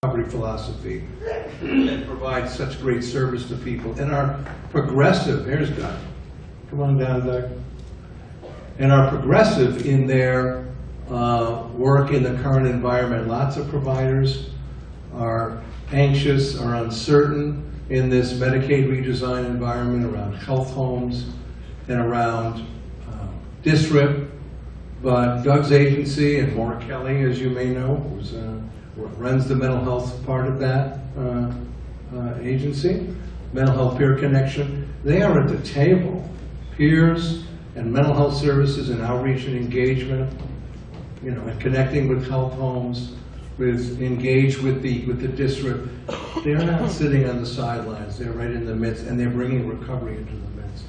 recovery philosophy and provide such great service to people, and are progressive. Here's Doug. Come on down, Doug. And are progressive in their work in the current environment. Lots of providers are anxious, are uncertain in this Medicaid redesign environment around health homes and around DSRIP. But Doug's agency, and Maura Kelly, as you may know, who's, runs the mental health part of that agency, Mental Health Peer Connection, they are at the table. Peers and mental health services and outreach and engagement, you know, and connecting with health homes, engaged with the DSRIP. They're not sitting on the sidelines. They're right in the midst, and they're bringing recovery into the midst.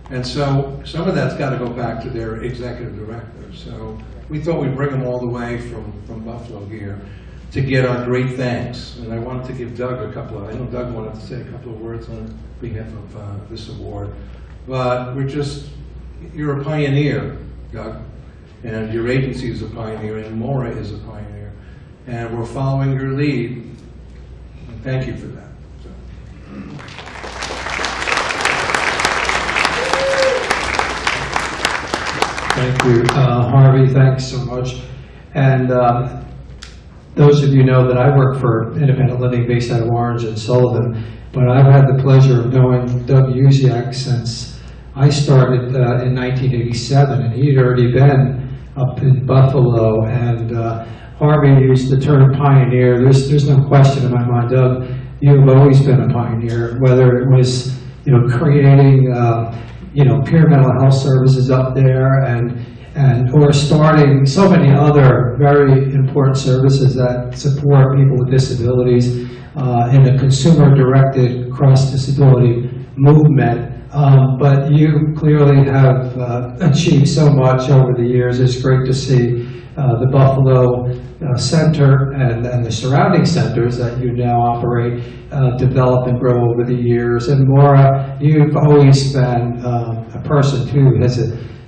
And so some of that's got to go back to their executive director. So we thought we'd bring them all the way from Buffalo here to get our great thanks. And I wanted to give Doug a couple of, I know Doug wanted to say a couple of words on behalf of this award. But you're a pioneer, Doug, and your agency is a pioneer, and Maura is a pioneer. And we're following your lead, and thank you for that. So. Thank you, Harvey, thanks so much. And those of you know that I work for independent living based out of Orange and Sullivan, but I've had the pleasure of knowing Doug Uziak since I started in 1987, and he'd already been up in Buffalo. And Harvey used the term pioneer. There's no question in my mind, Doug, you've always been a pioneer, whether it was, you know, creating, you know, peer mental health services up there, or starting so many other very important services that support people with disabilities in a consumer-directed cross-disability movement. But you clearly have achieved so much over the years. It's great to see the Buffalo Center and the surrounding centers that you now operate develop and grow over the years. And Maura, you've always been a person who has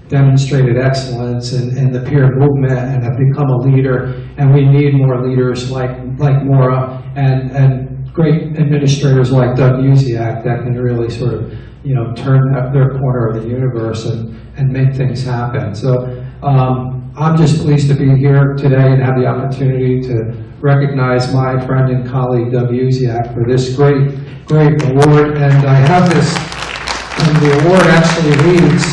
demonstrated excellence in the peer movement and have become a leader. And we need more leaders like Maura and great administrators like Doug Uziak that can really sort of, you know, turn their corner of the universe and make things happen. So I'm just pleased to be here today and have the opportunity to recognize my friend and colleague Doug Uziak for this great award. And I have this, and the award actually reads,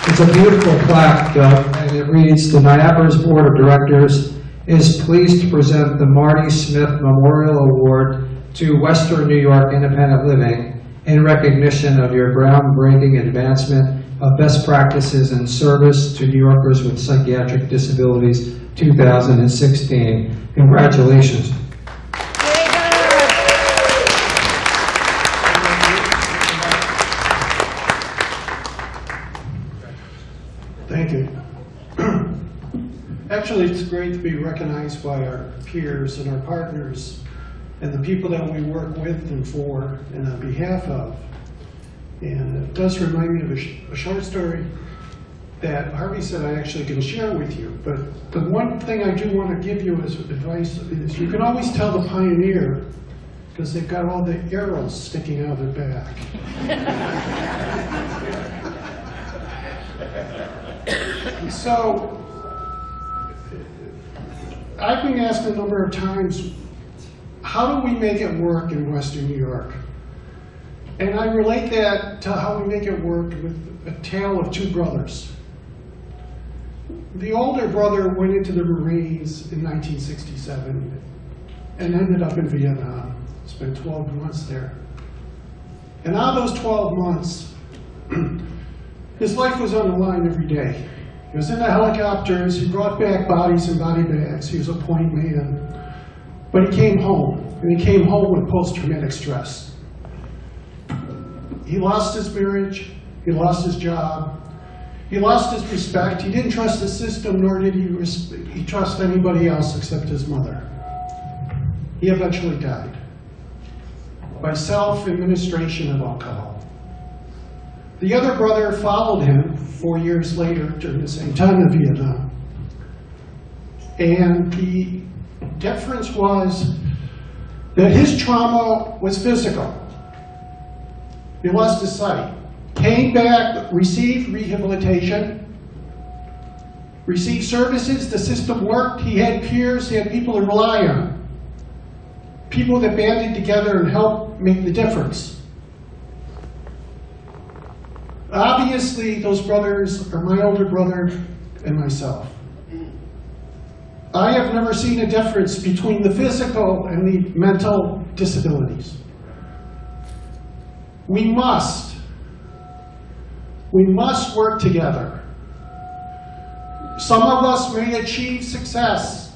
it's a beautiful plaque, and it reads, the NYAPRS Board of Directors is pleased to present the Marty Smith Memorial Award to Western New York Independent Living in recognition of your groundbreaking advancement of best practices in service to New Yorkers with psychiatric disabilities 2016. Congratulations. Thank you. Actually, it's great to be recognized by our peers and our partners and the people that we work with and for and on behalf of. And it does remind me of a short story that Harvey said I actually can share with you. But the one thing I do want to give you as advice is you can always tell the pioneer because they've got all the arrows sticking out of their back. So, I've been asked a number of times, how do we make it work in Western New York? And I relate that to how we make it work with a tale of two brothers. The older brother went into the Marines in 1967 and ended up in Vietnam. Spent 12 months there. And out of those 12 months, his life was on the line every day. He was in the helicopters, he brought back bodies and body bags, he was a point man. But he came home, and he came home with post-traumatic stress. He lost his marriage, he lost his job, he lost his respect, he didn't trust the system, nor did he trust anybody else except his mother. He eventually died by self-administration of alcohol. The other brother followed him 4 years later during the same time in Vietnam. And the difference was that his trauma was physical. He lost his sight. Came back, received rehabilitation, received services, the system worked, he had peers, he had people to rely on. People that banded together and helped make the difference. Obviously, those brothers are my older brother and myself. I have never seen a difference between the physical and the mental disabilities. We must work together. Some of us may achieve success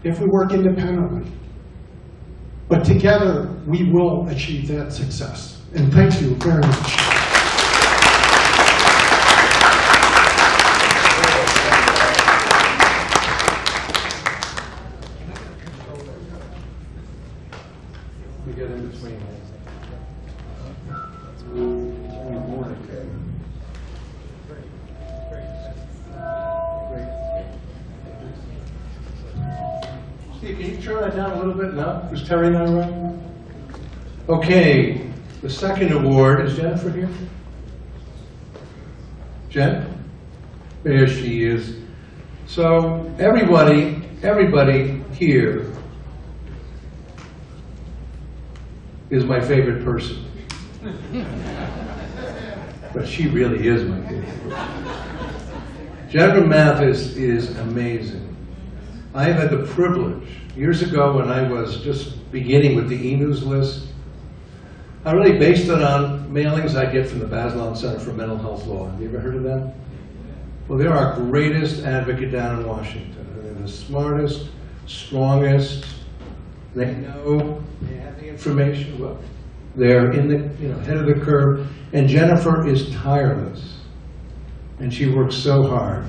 if we work independently. But together, we will achieve that success. And thank you very much. We get in between. Steve, can you turn that down a little bit? No? Is Terry not around? Okay, the second award, is Jennifer here? Jen? There she is. So everybody here is my favorite person. But she really is my favorite person. Jennifer Mathis is amazing. I have had the privilege, years ago when I was just beginning with the e-news list, I really based it on mailings I get from the Bazelon Center for Mental Health Law. Have you ever heard of them? Well, they're our greatest advocate down in Washington. They're the smartest, strongest. They know, they have the information. Well, they're in the head of the curve. And Jennifer is tireless. And she works so hard.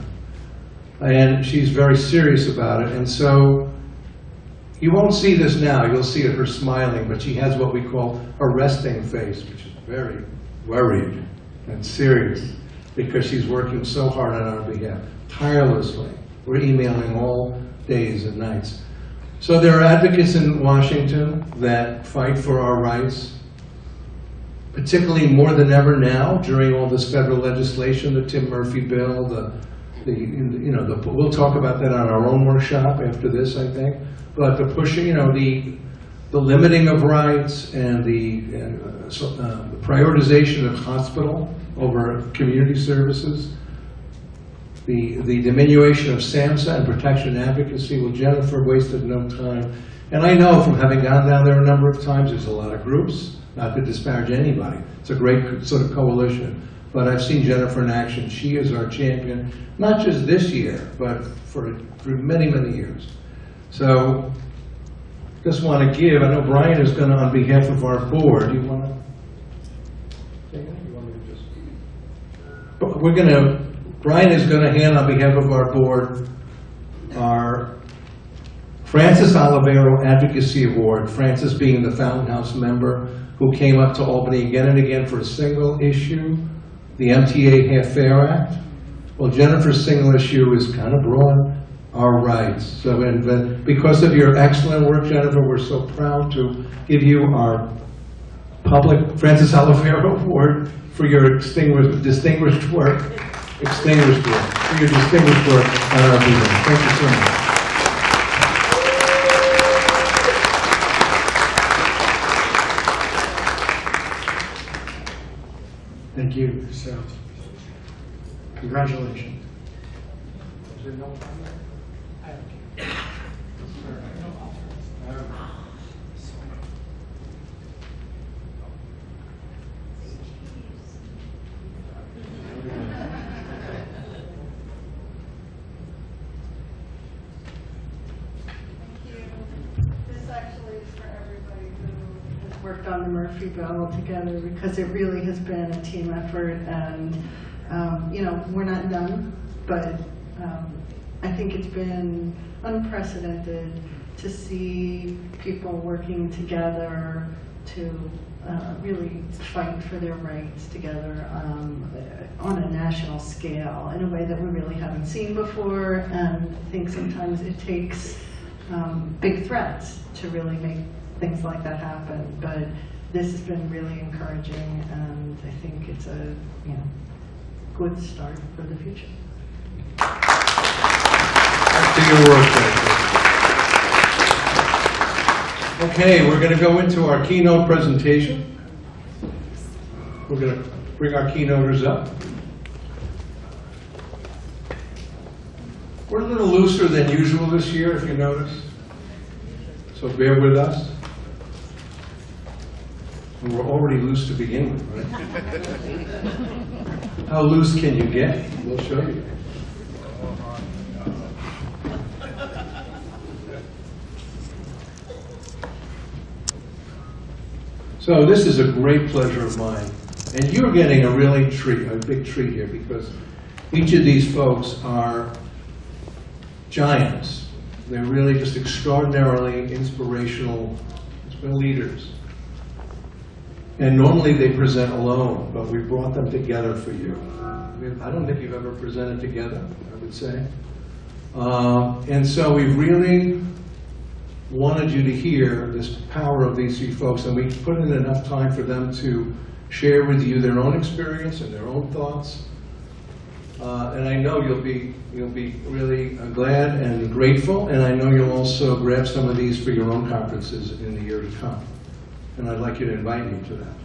And she's very serious about it. And so you won't see this now. You'll see her smiling, but she has what we call a resting face, which is very worried and serious because she's working so hard on our behalf, tirelessly. We're emailing all days and nights. So there are advocates in Washington that fight for our rights, particularly more than ever now during all this federal legislation, the Tim Murphy bill, we'll talk about that on our own workshop after this, I think. But the pushing, the limiting of rights and the prioritization of hospital over community services, the diminution of SAMHSA and protection advocacy. Well, Jennifer wasted no time. And I know from having gone down there a number of times, there's a lot of groups, not to disparage anybody. It's a great sort of coalition. But I've seen Jennifer in action. She is our champion, not just this year, but for many, many years. So, just want to give, I know Brian is going to, on behalf of our board, you want to take it? You want me to just... But we're going to, Brian is going to hand on behalf of our board our Francis Olivero Advocacy Award, Francis being the Fountain House member who came up to Albany again and again for a single issue, the MTA Half Fare Act. Well, Jennifer's single issue is kind of broad, our rights. So because of your excellent work, Jennifer, we're so proud to give you our public Francis Olivero Award for your distinguished work on our behalf. Thank you so much. Thank you. So, congratulations. Worked on the Murphy bill together because it really has been a team effort, and we're not done, but I think it's been unprecedented to see people working together to really fight for their rights together on a national scale in a way that we really haven't seen before. And I think sometimes it takes big threats to really make things like that happen. But this has been really encouraging, and I think it's a good start for the future. Back to your work, Rachel. Okay, we're going to go into our keynote presentation. We're going to bring our keynoters up. We're a little looser than usual this year, if you notice. So bear with us. And we're already loose to begin with, right? How loose can you get? We'll show you. So this is a great pleasure of mine. And you're getting a big treat here, because each of these folks are giants. They're really just extraordinarily inspirational leaders. And normally they present alone, but we brought them together for you. I don't think you've ever presented together, I would say. And so we really wanted you to hear this power of these three folks, and we put in enough time for them to share with you their own experience and their own thoughts. And I know you'll be really glad and grateful, and I know you'll also grab some of these for your own conferences in the year to come. And I'd like you to invite you to that.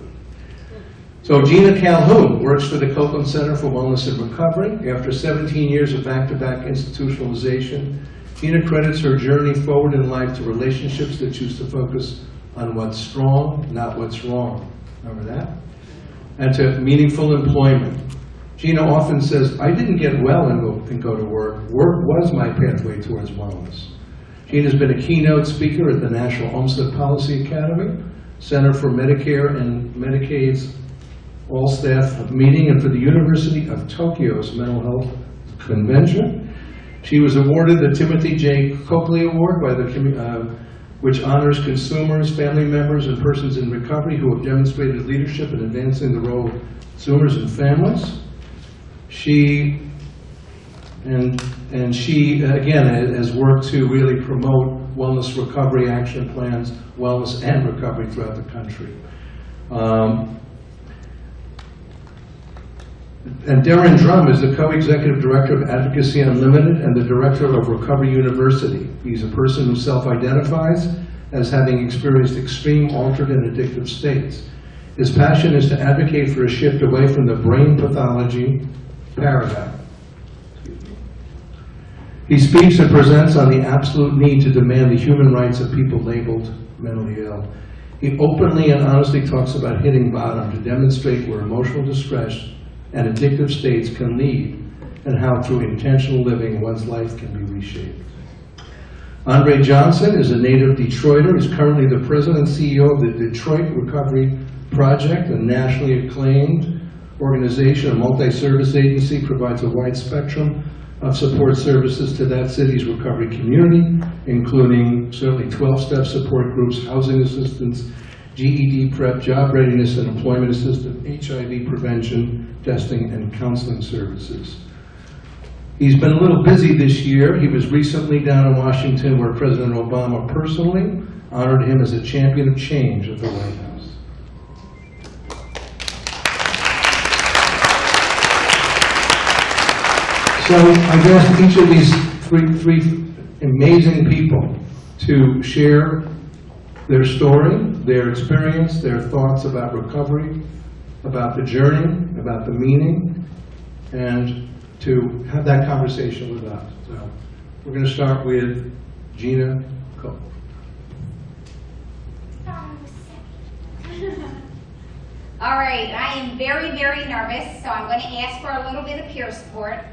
So Gina Calhoun works for the Copeland Center for Wellness and Recovery. After 17 years of back-to-back institutionalization, Gina credits her journey forward in life to relationships that choose to focus on what's strong, not what's wrong. Remember that? And to meaningful employment. Gina often says, I didn't get well and go to work. Work was my pathway towards wellness. Gina's been a keynote speaker at the National Homestead Policy Academy, Center for Medicare and Medicaid's all-staff meeting, and for the University of Tokyo's Mental Health Convention. She was awarded the Timothy J. Coakley Award, which honors consumers, family members, and persons in recovery who have demonstrated leadership in advancing the role of consumers and families. She again has worked to really promote wellness recovery action plans, wellness and recovery throughout the country. And Darren Drum is the co-executive director of Advocacy Unlimited and the director of Recovery University. He's a person who self-identifies as having experienced extreme altered and addictive states. His passion is to advocate for a shift away from the brain pathology paradigm. He speaks and presents on the absolute need to demand the human rights of people labeled mentally ill. He openly and honestly talks about hitting bottom to demonstrate where emotional distress and addictive states can lead, and how through intentional living one's life can be reshaped. Andre Johnson is a native Detroiter. He's currently the president and CEO of the Detroit Recovery Project, a nationally acclaimed organization, a multi-service agency, provides a wide spectrum of support services to that city's recovery community, including certainly 12-step support groups, housing assistance, GED prep, job readiness and employment assistance, HIV prevention, testing, and counseling services. He's been a little busy this year. He was recently down in Washington, where President Obama personally honored him as a champion of change at the White House. So I've asked each of these three amazing people to share their story, their experience, their thoughts about recovery, about the journey, about the meaning, and to have that conversation with us. So we're going to start with Gina Coe. All right, I am very, very nervous, so I'm going to ask for a little bit of peer support.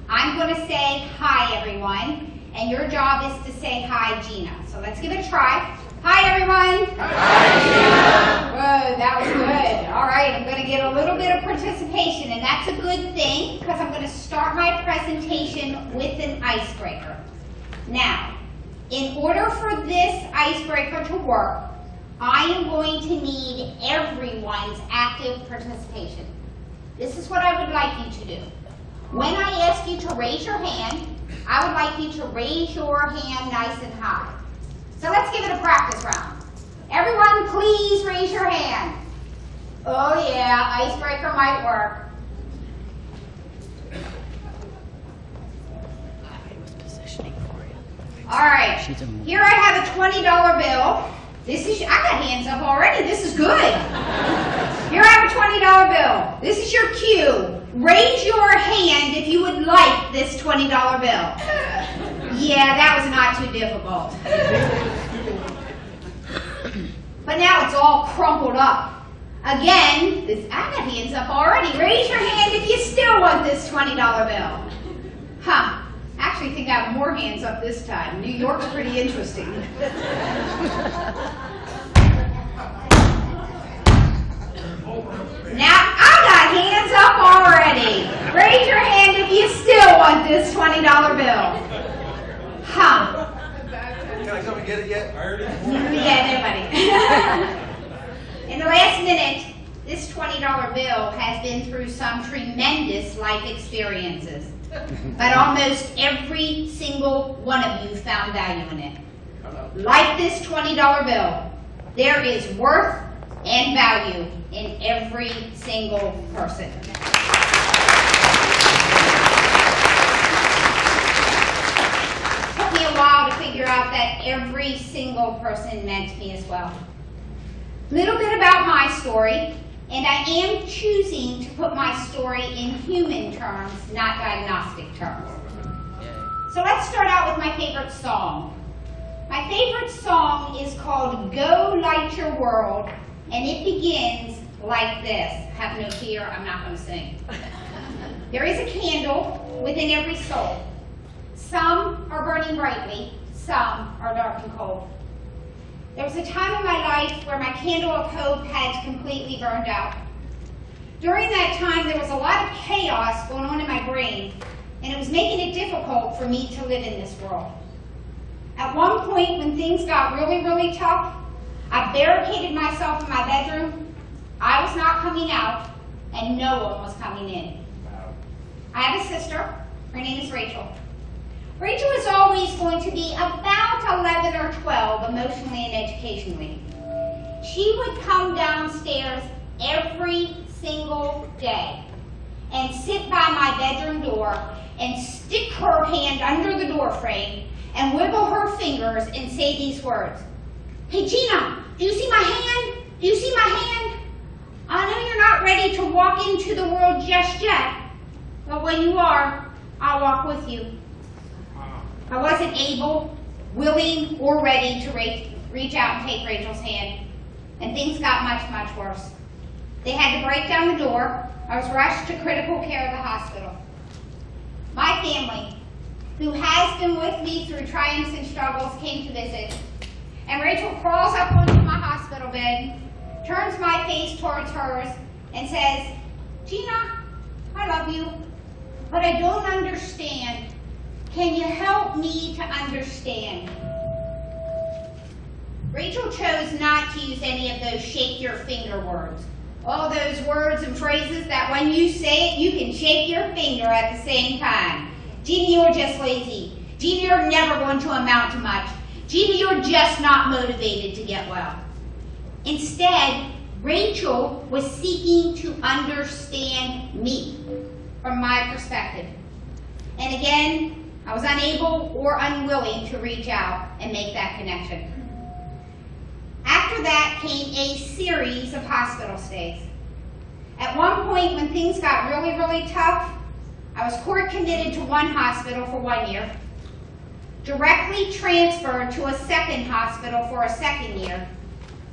I'm going to say hi, everyone, and your job is to say hi, Gina. So let's give it a try. Hi, everyone. Hi, Gina. Whoa, that was good. All right, I'm going to get a little bit of participation, and that's a good thing, because I'm going to start my presentation with an icebreaker. Now, in order for this icebreaker to work, I am going to need everyone's active participation. This is what I would like you to do. When I ask you to raise your hand, I would like you to raise your hand nice and high. So let's give it a practice round. Everyone, please raise your hand. Oh yeah, icebreaker might work. All right, here I have a $20 bill. This is, I got hands up already, this is good. Here I have a $20 bill. This is your cue. Raise your hand if you would like this $20 bill. Yeah, that was not too difficult. But now it's all crumpled up. Again, I got hands up already. Raise your hand if you still want this $20 bill. Huh. I actually think I have more hands up this time. New York's pretty interesting. Now, I got hands up already. Raise your hand if you still want this $20 bill. Huh. Can I come and get it yet? Yeah, nobody. In the last minute, this $20 bill has been through some tremendous life experiences. But almost every single one of you found value in it. Like this $20 bill, there is worth and value in every single person. It took me a while to figure out that every single person meant me as well. Little bit about my story. And I am choosing to put my story in human terms, not diagnostic terms. So let's start out with my favorite song. My favorite song is called Go Light Your World, and it begins like this. Have no fear, I'm not going to sing. There is a candle within every soul. Some are burning brightly, some are dark and cold. There was a time in my life where my candle of hope had completely burned out. During that time, there was a lot of chaos going on in my brain, and it was making it difficult for me to live in this world. At one point, when things got really, really tough, I barricaded myself in my bedroom. I was not coming out, and no one was coming in. I have a sister. Her name is Rachel. Rachel is always going to be about 11 or 12 emotionally and educationally. She would come downstairs every single day and sit by my bedroom door and stick her hand under the door frame and wiggle her fingers and say these words. Hey Gina, do you see my hand? Do you see my hand? I know you're not ready to walk into the world just yet, but when you are, I'll walk with you. I wasn't able, willing, or ready to reach out and take Rachel's hand, and things got much, much worse. They had to break down the door. I was rushed to critical care of the hospital. My family, who has been with me through triumphs and struggles, came to visit, and Rachel crawls up onto my hospital bed, turns my face towards hers, and says, Gina, I love you, but I don't understand. Can you help me to understand? Rachel chose not to use any of those shake your finger words. All those words and phrases that when you say it, you can shake your finger at the same time. Gina, you're just lazy. Gina, you're never going to amount to much. Gina, you're just not motivated to get well. Instead, Rachel was seeking to understand me from my perspective. And again, I was unable or unwilling to reach out and make that connection. After that came a series of hospital stays. At one point, when things got really, really tough, I was court committed to one hospital for 1 year, directly transferred to a second hospital for a second year,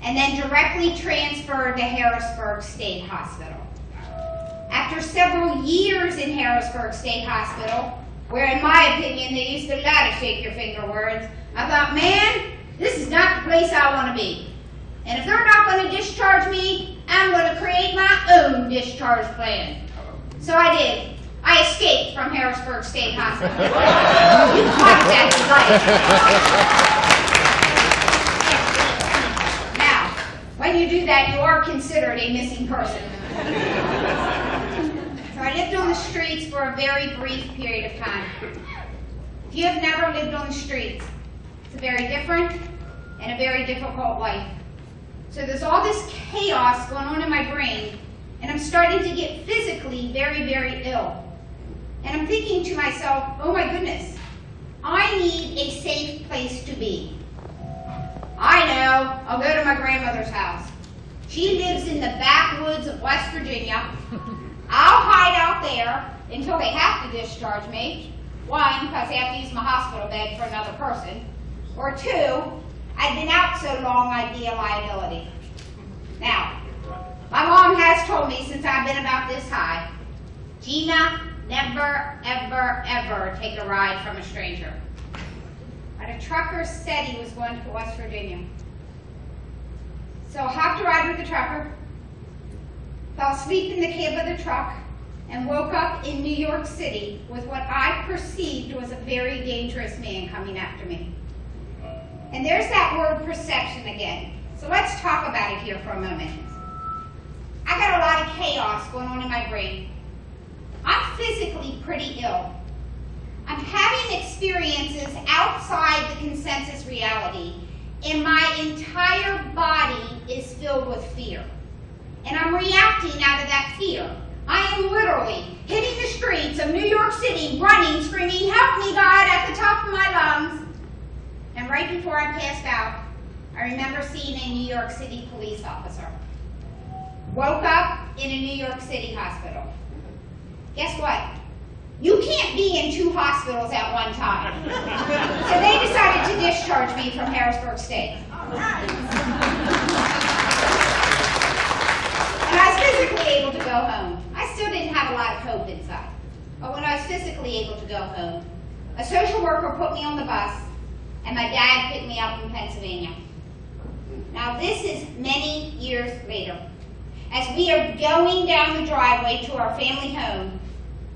and then directly transferred to Harrisburg State Hospital. After several years in Harrisburg State Hospital, where in my opinion they used a lot of shake your finger words, I thought, man, this is not the place I want to be. And if they're not going to discharge me, I'm going to create my own discharge plan. So I did. I escaped from Harrisburg State Hospital. You can fight that if you like. Now, when you do that, you are considered a missing person. So I lived on the streets for a very brief period of time. If you have never lived on the streets, it's a very different, and a very difficult life. So there's all this chaos going on in my brain, and I'm starting to get physically very, very ill. And I'm thinking to myself, oh my goodness, I need a safe place to be. I know, I'll go to my grandmother's house. She lives in the backwoods of West Virginia. I'll hide out there until they have to discharge me. One, because they have to use my hospital bed for another person. Or two, I've been out so long I'd be a liability. Now, my mom has told me since I've been about this high, Gina, never, ever, ever take a ride from a stranger. But a trucker said he was going to West Virginia. So I hopped a ride with the trucker, fell asleep in the cab of the truck, and woke up in New York City with what I perceived was a very dangerous man coming after me. And there's that word perception again. So let's talk about it here for a moment. I got a lot of chaos going on in my brain. I'm physically pretty ill. I'm having experiences outside the consensus reality, and my entire body is filled with fear. And I'm reacting out of that fear. I am literally hitting the streets of New York City, running, screaming, "Help me, God," at the top of my lungs. And right before I passed out, I remember seeing a New York City police officer. Woke up in a New York City hospital. Guess what? You can't be in 2 hospitals at one time. So they decided to discharge me from Harrisburg State. And I was physically able to go home. I still didn't have a lot of hope inside. But when I was physically able to go home, a social worker put me on the bus, and my dad picked me up in Pennsylvania. Now this is many years later. As we are going down the driveway to our family home,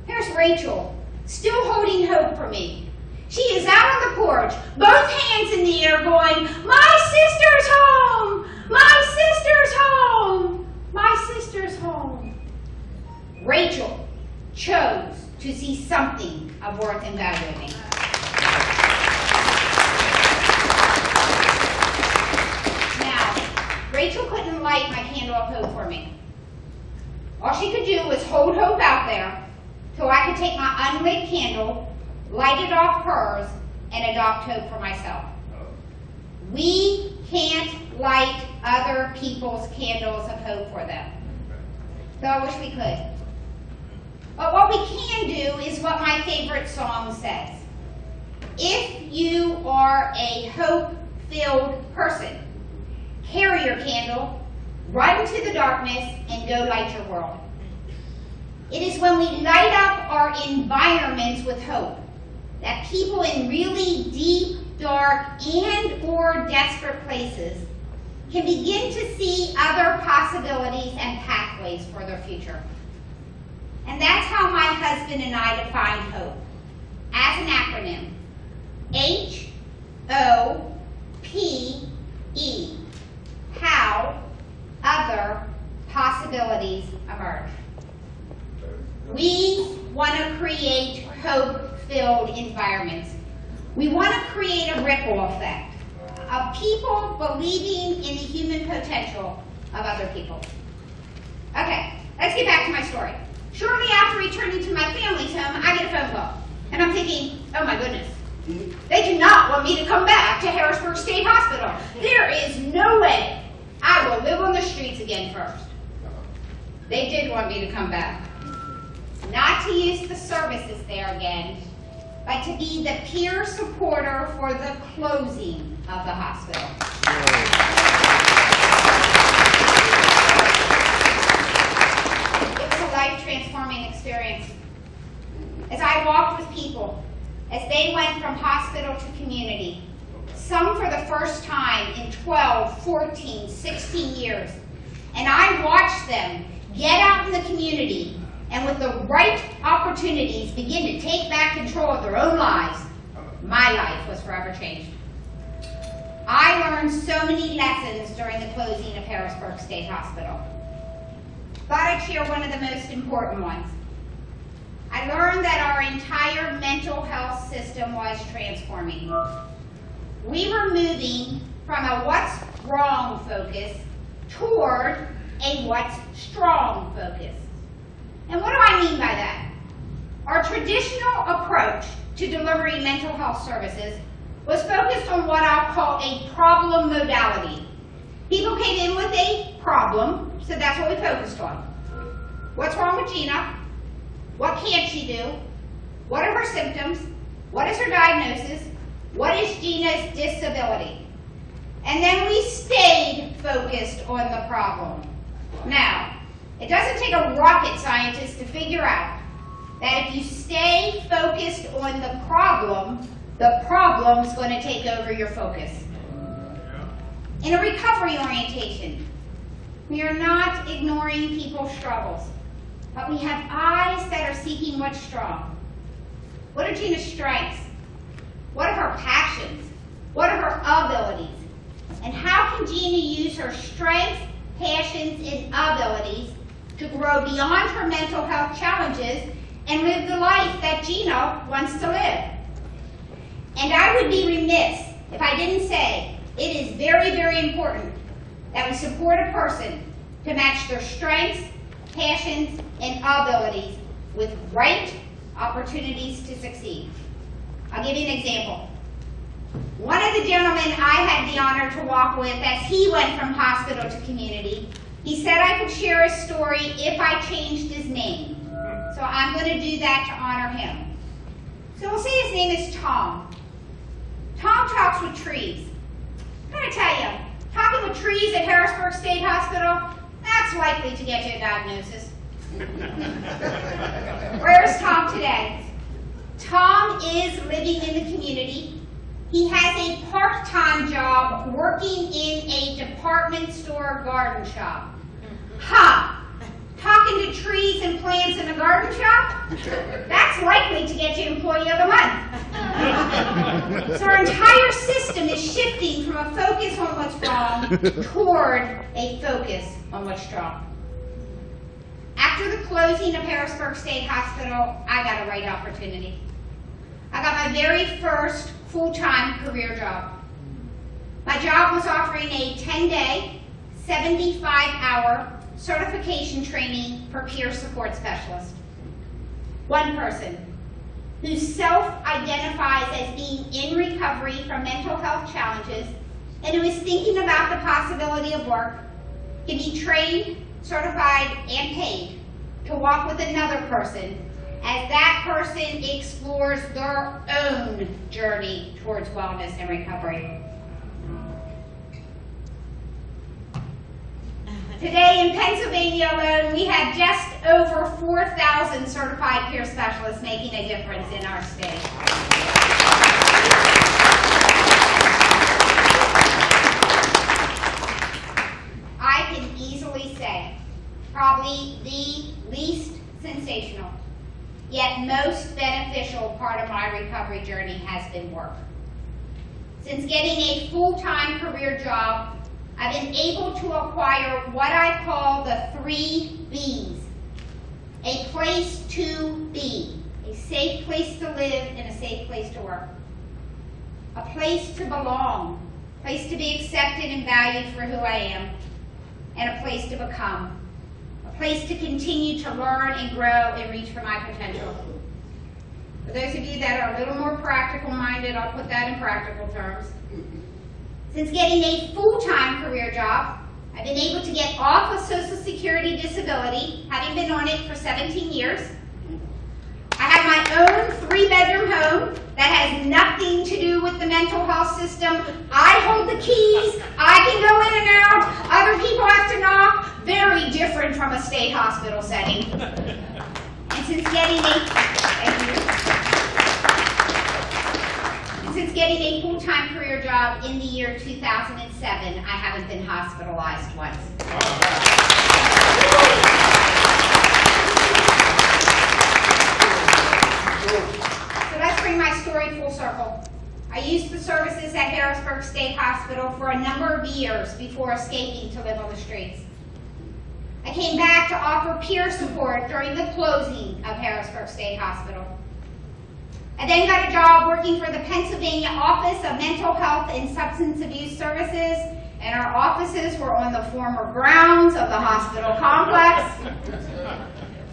here's Rachel, still holding hope for me. She is out on the porch, both hands in the air going, "My sister's home! My sister's home! My sister's home!" Rachel chose to see something of worth and value in me. Rachel couldn't light my candle of hope for me. All she could do was hold hope out there so I could take my unlit candle, light it off hers, and adopt hope for myself. We can't light other people's candles of hope for them. Though I wish we could. But what we can do is what my favorite song says. If you are a hope-filled person, carry your candle, run to the darkness, and go light your world. It is when we light up our environments with hope that people in really deep, dark, and/or desperate places can begin to see other possibilities and pathways for their future. And that's how my husband and I define hope, as an acronym. HOPE. How other possibilities emerge. We want to create hope-filled environments. We want to create a ripple effect of people believing in the human potential of other people. Okay, let's get back to my story. Shortly after returning to my family's home, I get a phone call. And I'm thinking, oh my goodness, they do not want me to come back to Harrisburg State Hospital. There is no way I will live on the streets again first. They did want me to come back. Not to use the services there again, but to be the peer supporter for the closing of the hospital. It was a life-transforming experience. As I walked with people, as they went from hospital to community, some for the first time in 12, 14, 16 years. And I watched them get out in the community and with the right opportunities begin to take back control of their own lives. My life was forever changed. I learned so many lessons during the closing of Harrisburg State Hospital. Thought I'd share one of the most important ones. I learned that our entire mental health system was transforming. We were moving from a what's wrong focus toward a what's strong focus. And what do I mean by that? Our traditional approach to delivering mental health services was focused on what I'll call a problem modality. People came in with a problem, so that's what we focused on. What's wrong with Gina? What can't she do? What are her symptoms? What is her diagnosis? What is Gina's disability? And then we stayed focused on the problem. Now, it doesn't take a rocket scientist to figure out that if you stay focused on the problem's going to take over your focus. In a recovery orientation, we are not ignoring people's struggles, but we have eyes that are seeking what's strong. What are Gina's strengths? What are her passions? What are her abilities? And how can Gina use her strengths, passions, and abilities to grow beyond her mental health challenges and live the life that Gina wants to live? And I would be remiss if I didn't say it is very, very important that we support a person to match their strengths, passions, and abilities with right opportunities to succeed. I'll give you an example. One of the gentlemen I had the honor to walk with as he went from hospital to community, he said I could share his story if I changed his name. So I'm going to do that to honor him. So we'll say his name is Tom. Tom talks with trees. I'm going to tell you, talking with trees at Harrisburg State Hospital, that's likely to get you a diagnosis. Where is Tom today? Tom is living in the community. He has a part-time job working in a department store garden shop. Talking to trees and plants in a garden shop? That's likely to get you Employee of the Month. So our entire system is shifting from a focus on what's wrong toward a focus on what's strong. After the closing of Harrisburg State Hospital, I got a right opportunity. I got my very first full-time career job. My job was offering a 10-day, 75-hour certification training for peer support specialist. One person who self-identifies as being in recovery from mental health challenges and who is thinking about the possibility of work can be trained, certified, and paid to walk with another person as that person explores their own journey towards wellness and recovery. Today in Pennsylvania alone, we have just over 4,000 certified peer specialists making a difference in our state. I can easily say, probably the least sensational, yet most beneficial part of my recovery journey has been work. Since getting a full-time career job, I've been able to acquire what I call the 3 B's. A place to be, a safe place to live and a safe place to work. A place to belong, a place to be accepted and valued for who I am, and a place to become. A place to continue to learn and grow and reach for my potential. For those of you that are a little more practical minded, I'll put that in practical terms. Since getting a full-time career job, I've been able to get off of Social Security disability, having been on it for 17 years. I have my own 3-bedroom home that has nothing to do with the mental health system. I hold the keys, I can go in and out, other people have to knock. Very different from a state hospital setting. And since getting a full-time career job in the year 2007, I haven't been hospitalized once. So let's bring my story full circle. I used the services at Harrisburg State Hospital for a number of years before escaping to live on the streets. I came back to offer peer support during the closing of Harrisburg State Hospital. I then got a job working for the Pennsylvania Office of Mental Health and Substance Abuse Services, and our offices were on the former grounds of the hospital complex.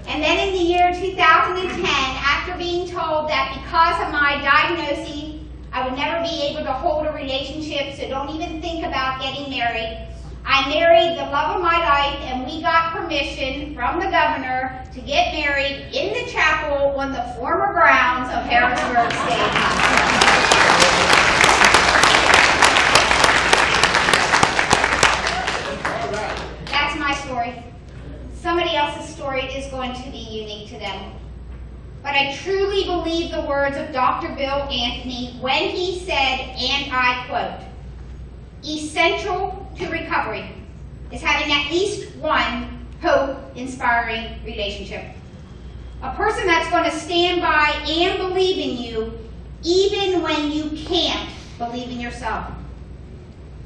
And then in the year 2010, after being told that because of my diagnosis, I would never be able to hold a relationship, so don't even think about getting married, I married the love of my life, and we got permission from the governor to get married in the chapel on the former grounds of Harrisburg State Hospital. That's my story. Somebody else's story is going to be unique to them. But I truly believe the words of Dr. Bill Anthony when he said, and I quote, "Essential to recovery is having at least one hope-inspiring relationship. A person that's going to stand by and believe in you even when you can't believe in yourself.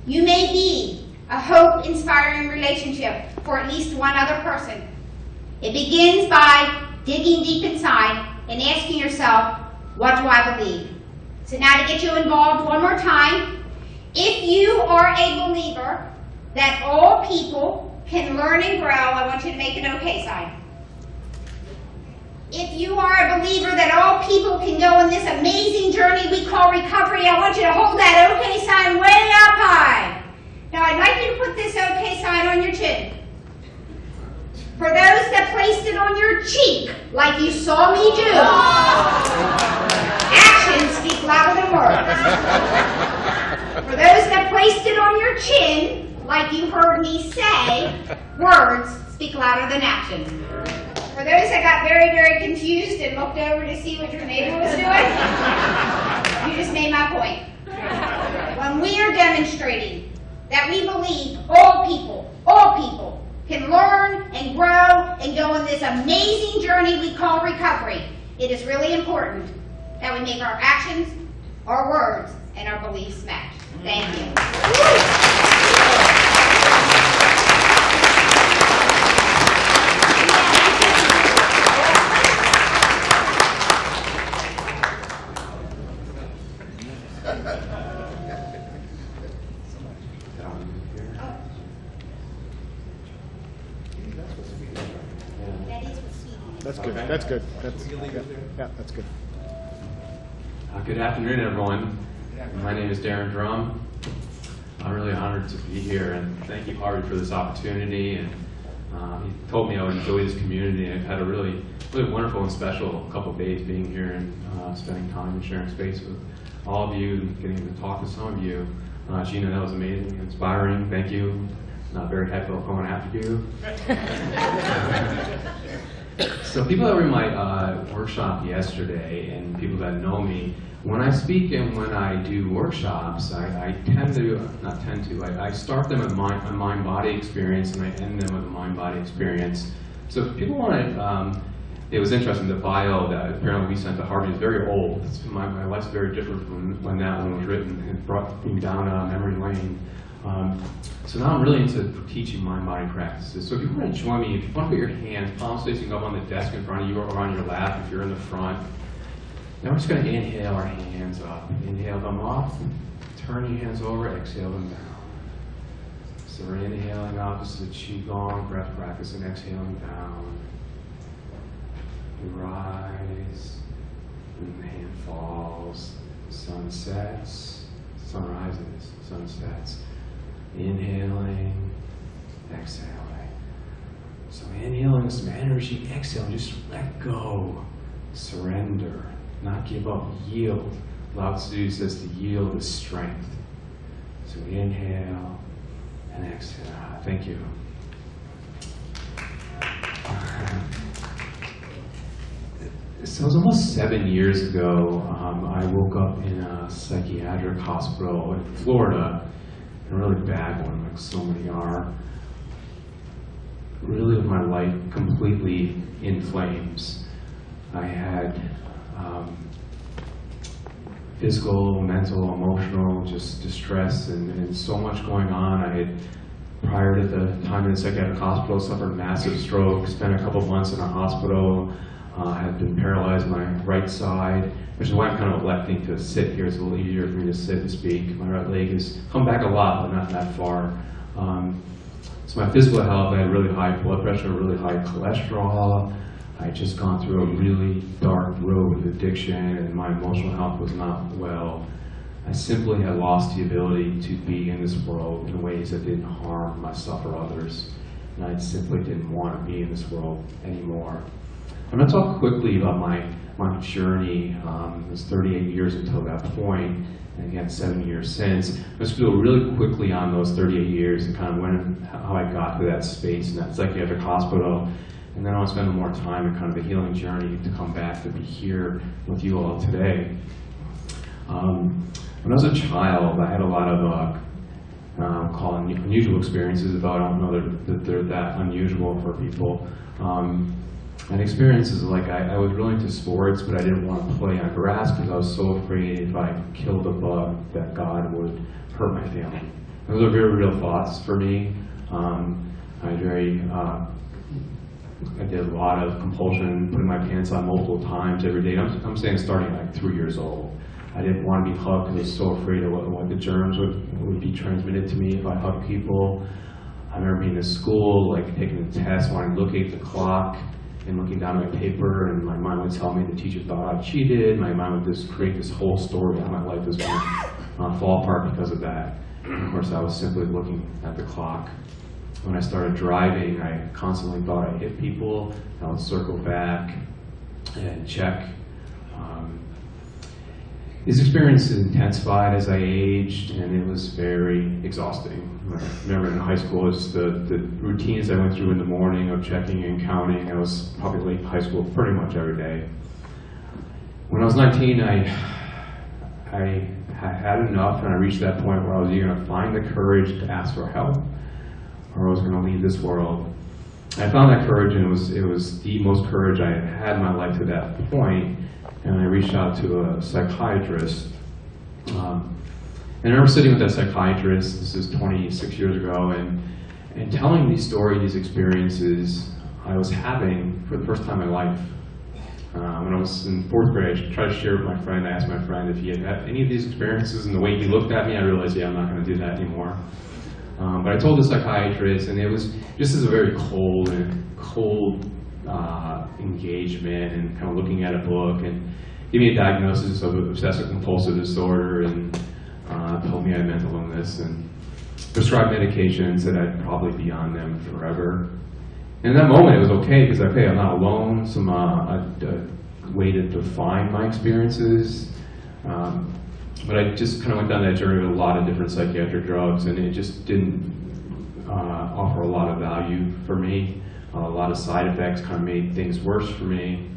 You may be a hope-inspiring relationship for at least one other person. It begins by digging deep inside and asking yourself, what do I believe?" So now to get you involved one more time, if you are a believer that all people can learn and grow, I want you to make an okay sign. If you are a believer that all people can go on this amazing journey we call recovery, I want you to hold that okay sign way up high. Now I'd like you to put this okay sign on your chin. For those that placed it on your cheek, like you saw me do, actions speak louder than words. For those that placed it on your chin, like you heard me say, words speak louder than actions. For those that got very, very confused and looked over to see what your neighbor was doing, you just made my point. When we are demonstrating that we believe all people can learn and grow and go on this amazing journey we call recovery, it is really important that we make our actions, our words, and our beliefs match. Thank you. That's good. That's good. Yeah, that's good. Good afternoon, everyone. My name is Darren Drum. I'm really honored to be here, and thank you, Harvey, for this opportunity. And he told me I would enjoy this community, and I've had a really wonderful and special couple of days being here and spending time and sharing space with all of you, and getting to talk to some of you. Gina, that was amazing, inspiring. Thank you. Not very happy about going after you. So people that were in my workshop yesterday, and people that know me, when I speak and when I do workshops, I start them with a mind-body experience, and I end them with a mind-body experience. So if people want to, it was interesting, the bio that apparently we sent to Harvey is very old. My life's very different from when that one was written. It brought me down memory lane. So now I'm really into teaching mind-body practices. So if you want to join me, if you want to put your hands, palms facing up on the desk in front of you or on your lap if you're in the front. Now we're just going to inhale our hands up. Inhale them up, turn your hands over, exhale them down. So we're inhaling up, this is a Qigong breath practice, and exhaling down. We rise, and the hand falls, sun sets, sun rises, sun sets. Inhaling, exhaling. So inhaling some energy, exhaling, just let go, surrender, not give up, yield. Lao Tzu says to yield is strength. So inhale and exhale. Thank you. So it was almost 7 years ago, I woke up in a psychiatric hospital in Florida. A really bad one, like so many are. Really, with my life completely in flames. I had physical, mental, emotional, just distress and so much going on. I had, prior to the time in the psychiatric hospital, suffered a massive stroke, spent a couple months in a hospital, I had been paralyzed on my right side, which is why I'm kind of electing to sit here. It's a little easier for me to sit and speak. My right leg has come back a lot, but not that far. So my physical health, I had really high blood pressure, really high cholesterol. I had just gone through a really dark road with addiction, and my emotional health was not well. I simply had lost the ability to be in this world in ways that didn't harm myself or others. And I simply didn't want to be in this world anymore. I'm going to talk quickly about my journey. It was 38 years until that point, and again, 7 years since. Let's go really quickly on those 38 years and kind of how I got to that space in that psychiatric hospital. And then I want to spend more time in kind of the healing journey to come back to be here with you all today. When I was a child, I had a lot of call unusual experiences, though I don't know that they're that unusual for people. And experiences like I was really into sports, but I didn't want to play on grass because I was so afraid if I killed a bug that God would hurt my family. Those are very real thoughts for me. I did a lot of compulsion, putting my pants on multiple times every day. I'm saying starting like 3 years old. I didn't want to be hugged because I was so afraid of what the germs would be transmitted to me if I hugged people. I remember being in school, like taking the test, wanting to look at the clock and looking down at my paper, and my mind would tell me the teacher thought I cheated. My mind would just create this whole story how my life was going to fall apart because of that. And of course, I was simply looking at the clock. When I started driving, I constantly thought I hit people. I would circle back and check. These experiences intensified as I aged, and it was very exhausting. I remember in high school, it's the routines I went through in the morning of checking and counting. I was probably late high school pretty much every day. When I was 19, I had enough, and I reached that point where I was either going to find the courage to ask for help, or I was going to leave this world. I found that courage, and it was the most courage I had in my life to that point. And I reached out to a psychiatrist. And I remember sitting with that psychiatrist, this is 26 years ago, and telling these stories, these experiences I was having for the first time in my life. When I was in 4th grade, I tried to share with my friend. I asked my friend if he had had any of these experiences, and the way he looked at me, I realized, yeah, I'm not going to do that anymore. But I told the psychiatrist, and it was just as a very cold engagement, and kind of looking at a book, and gave me a diagnosis of obsessive compulsive disorder, and told me I had mental illness, and prescribed medications that I'd probably be on them forever. And in that moment, it was okay, because I'm not alone. A way to define my experiences. But I just kind of went down that journey with a lot of different psychiatric drugs, and it just didn't offer a lot of value for me. A lot of side effects kind of made things worse for me.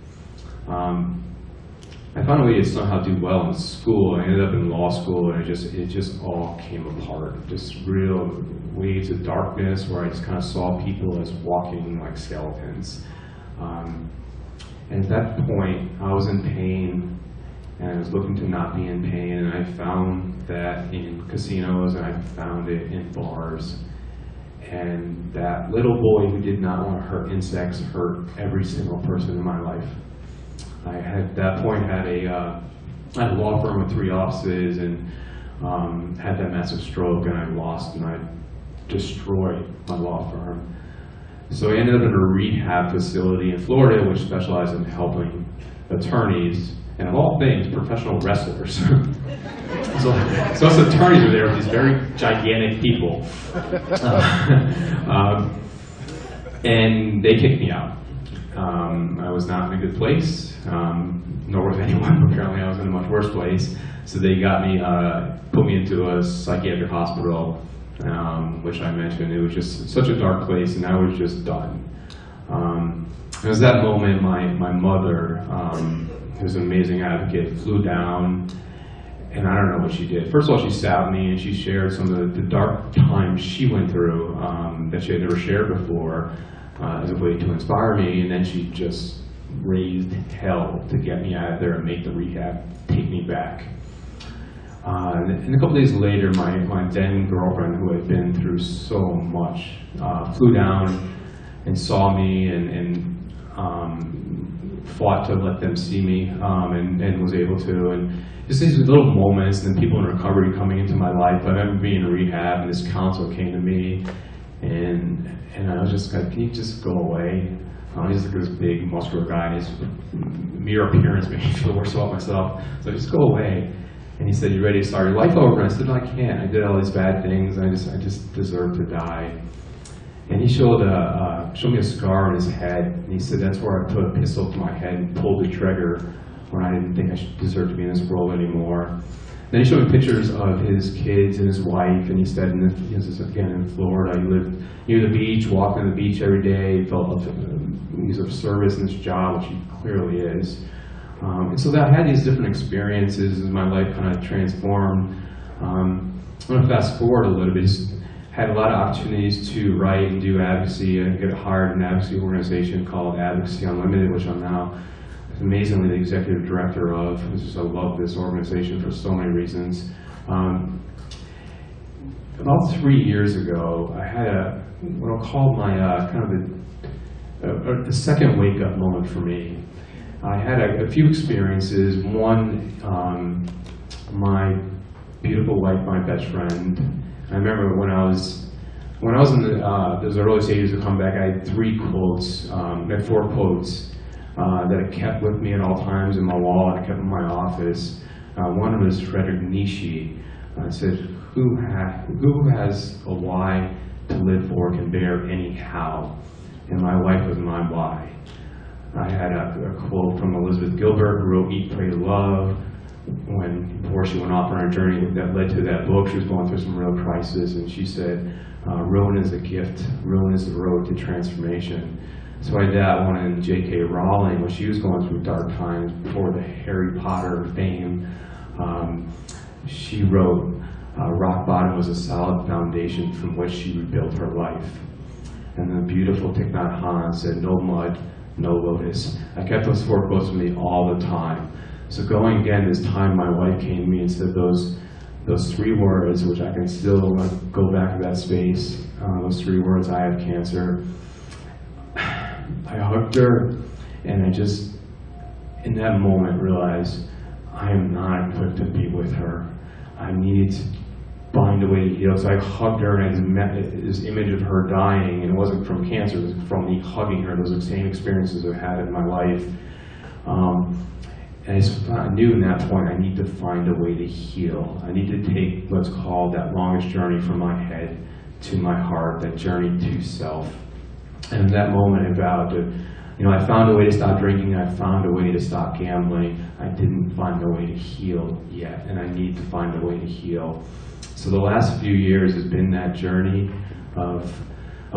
I found a way to somehow do well in school. I ended up in law school, and it just all came apart. Just real waves of darkness where I just kind of saw people as walking like skeletons. And at that point, I was in pain, and I was looking to not be in pain, and I found that in casinos, and I found it in bars. And that little boy who did not want to hurt insects hurt every single person in my life. I had, at that point, had a law firm with 3 offices, and had that massive stroke, and I destroyed my law firm. So I ended up in a rehab facility in Florida, which specialized in helping attorneys, and of all things, professional wrestlers. So us attorneys were there with these very gigantic people. And they kicked me out. I was not in a good place, nor was anyone. Apparently I was in a much worse place. So they got me, put me into a psychiatric hospital, which I mentioned. It was just such a dark place, and I was just done. It was that moment my mother, who's an amazing advocate, flew down, and I don't know what she did. First of all, she sat with me, and she shared some of the dark times she went through that she had never shared before as a way to inspire me, and then she just raised hell to get me out of there and make the rehab take me back. And a couple days later, my then girlfriend, who had been through so much, flew down and saw me and fought to let them see me, and was able to. And just these little moments, and then people in recovery coming into my life. I remember being in rehab, and this counselor came to me, and I was just like, can you just go away? He's like this big, muscular guy, and his mere appearance made me feel worse about myself. So just go away. And he said, you ready to start your life over? And I said, no, I can't. I did all these bad things. I just deserve to die. And he showed me a scar on his head, and he said, that's where I put a pistol to my head and pulled the trigger when I didn't think I deserved to be in this world anymore. Then he showed me pictures of his kids and his wife, and he said, this is again in Florida, he lived near the beach, walked on the beach every day, felt he's of service in this job, which he clearly is. And so I had these different experiences as my life kind of transformed. I'm going to fast forward a little bit. Had a lot of opportunities to write and do advocacy. I get hired in an advocacy organization called Advocacy Unlimited, which I'm now amazingly the executive director of. I love this organization for so many reasons. About 3 years ago, I had what I'll call my kind of a second wake-up moment for me. I had a few experiences. One, my beautiful wife, my best friend. I remember when I was in those early stages of comeback, I had 4 quotes that I kept with me at all times in my wall, and I kept in my office. One was Friedrich Nietzsche. It said, who has a why to live for can bear any how? And my wife was my why. I had a quote from Elizabeth Gilbert, who wrote Eat, Pray, Love. Before she went off on her journey that led to that book, she was going through some real crisis, and she said, ruin is a gift, ruin is the road to transformation. So I had that one in J.K. Rowling, when she was going through dark times before the Harry Potter fame. She wrote, rock bottom was a solid foundation from which she rebuilt her life. And the beautiful Thich Nhat Hanh said, no mud, no lotus. I kept those 4 quotes with me all the time. So going again, this time my wife came to me and said those 3 words, which I can still go back to that space, those 3 words, I have cancer. I hugged her, and I just, in that moment, realized I am not equipped to be with her. I needed to find a way to heal. So I hugged her, and I met this image of her dying, and it wasn't from cancer, it was from me hugging her. Those are the same experiences I've had in my life. And I knew in that point I need to find a way to heal. I need to take what's called that longest journey from my head to my heart, that journey to self. And in that moment I vowed to, I found a way to stop drinking, I found a way to stop gambling. I didn't find a way to heal yet, and I need to find a way to heal. So the last few years has been that journey of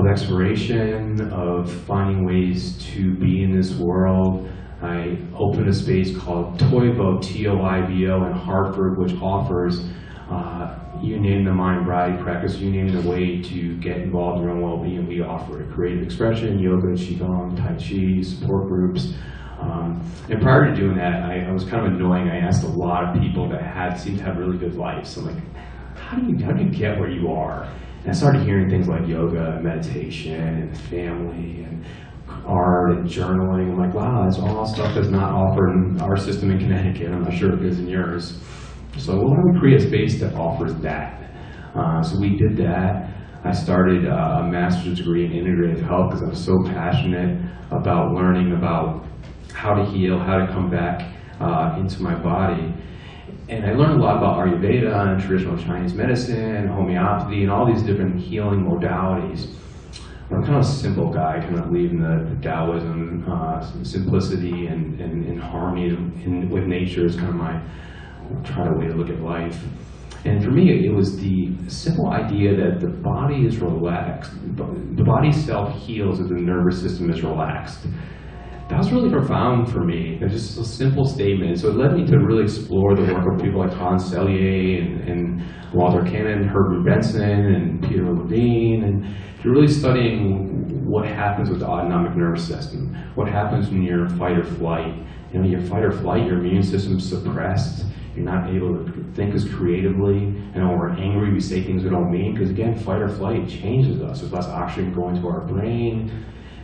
exploration, of finding ways to be in this world. I opened a space called Toivo, T-O-I-V-O, in Hartford, which offers, you name the mind body practice, you name the way to get involved in your own well-being. We offer it. Creative expression, yoga, qigong, tai chi, support groups. And prior to doing that, I was kind of annoying. I asked a lot of people that seemed to have really good lives. So I'm like, how do you get where you are? And I started hearing things like yoga, and meditation, and family, and art, and journaling. I'm like, wow, that's all stuff that's not offered in our system in Connecticut. I'm not sure if it is in yours. So why don't we create a space that offers that? So we did that. I started a master's degree in integrative health because I was so passionate about learning about how to heal, how to come back into my body. And I learned a lot about Ayurveda and traditional Chinese medicine, homeopathy, and all these different healing modalities. I'm kind of a simple guy, kind of believe in the Taoism, simplicity and harmony with nature is kind of my way to look at life. And for me, it was the simple idea that the body is relaxed. The body self-heals if the nervous system is relaxed. That was really profound for me. It was just a simple statement. So it led me to really explore the work of people like Hans Selye and Walter Cannon, Herbert Benson, and Peter Levine, and really studying what happens with the autonomic nervous system. What happens when you're fight or flight. Your fight or flight, your immune system's suppressed. You're not able to think as creatively. And when we're angry, we say things we don't mean. Because again, fight or flight changes us. There's less oxygen going to our brain.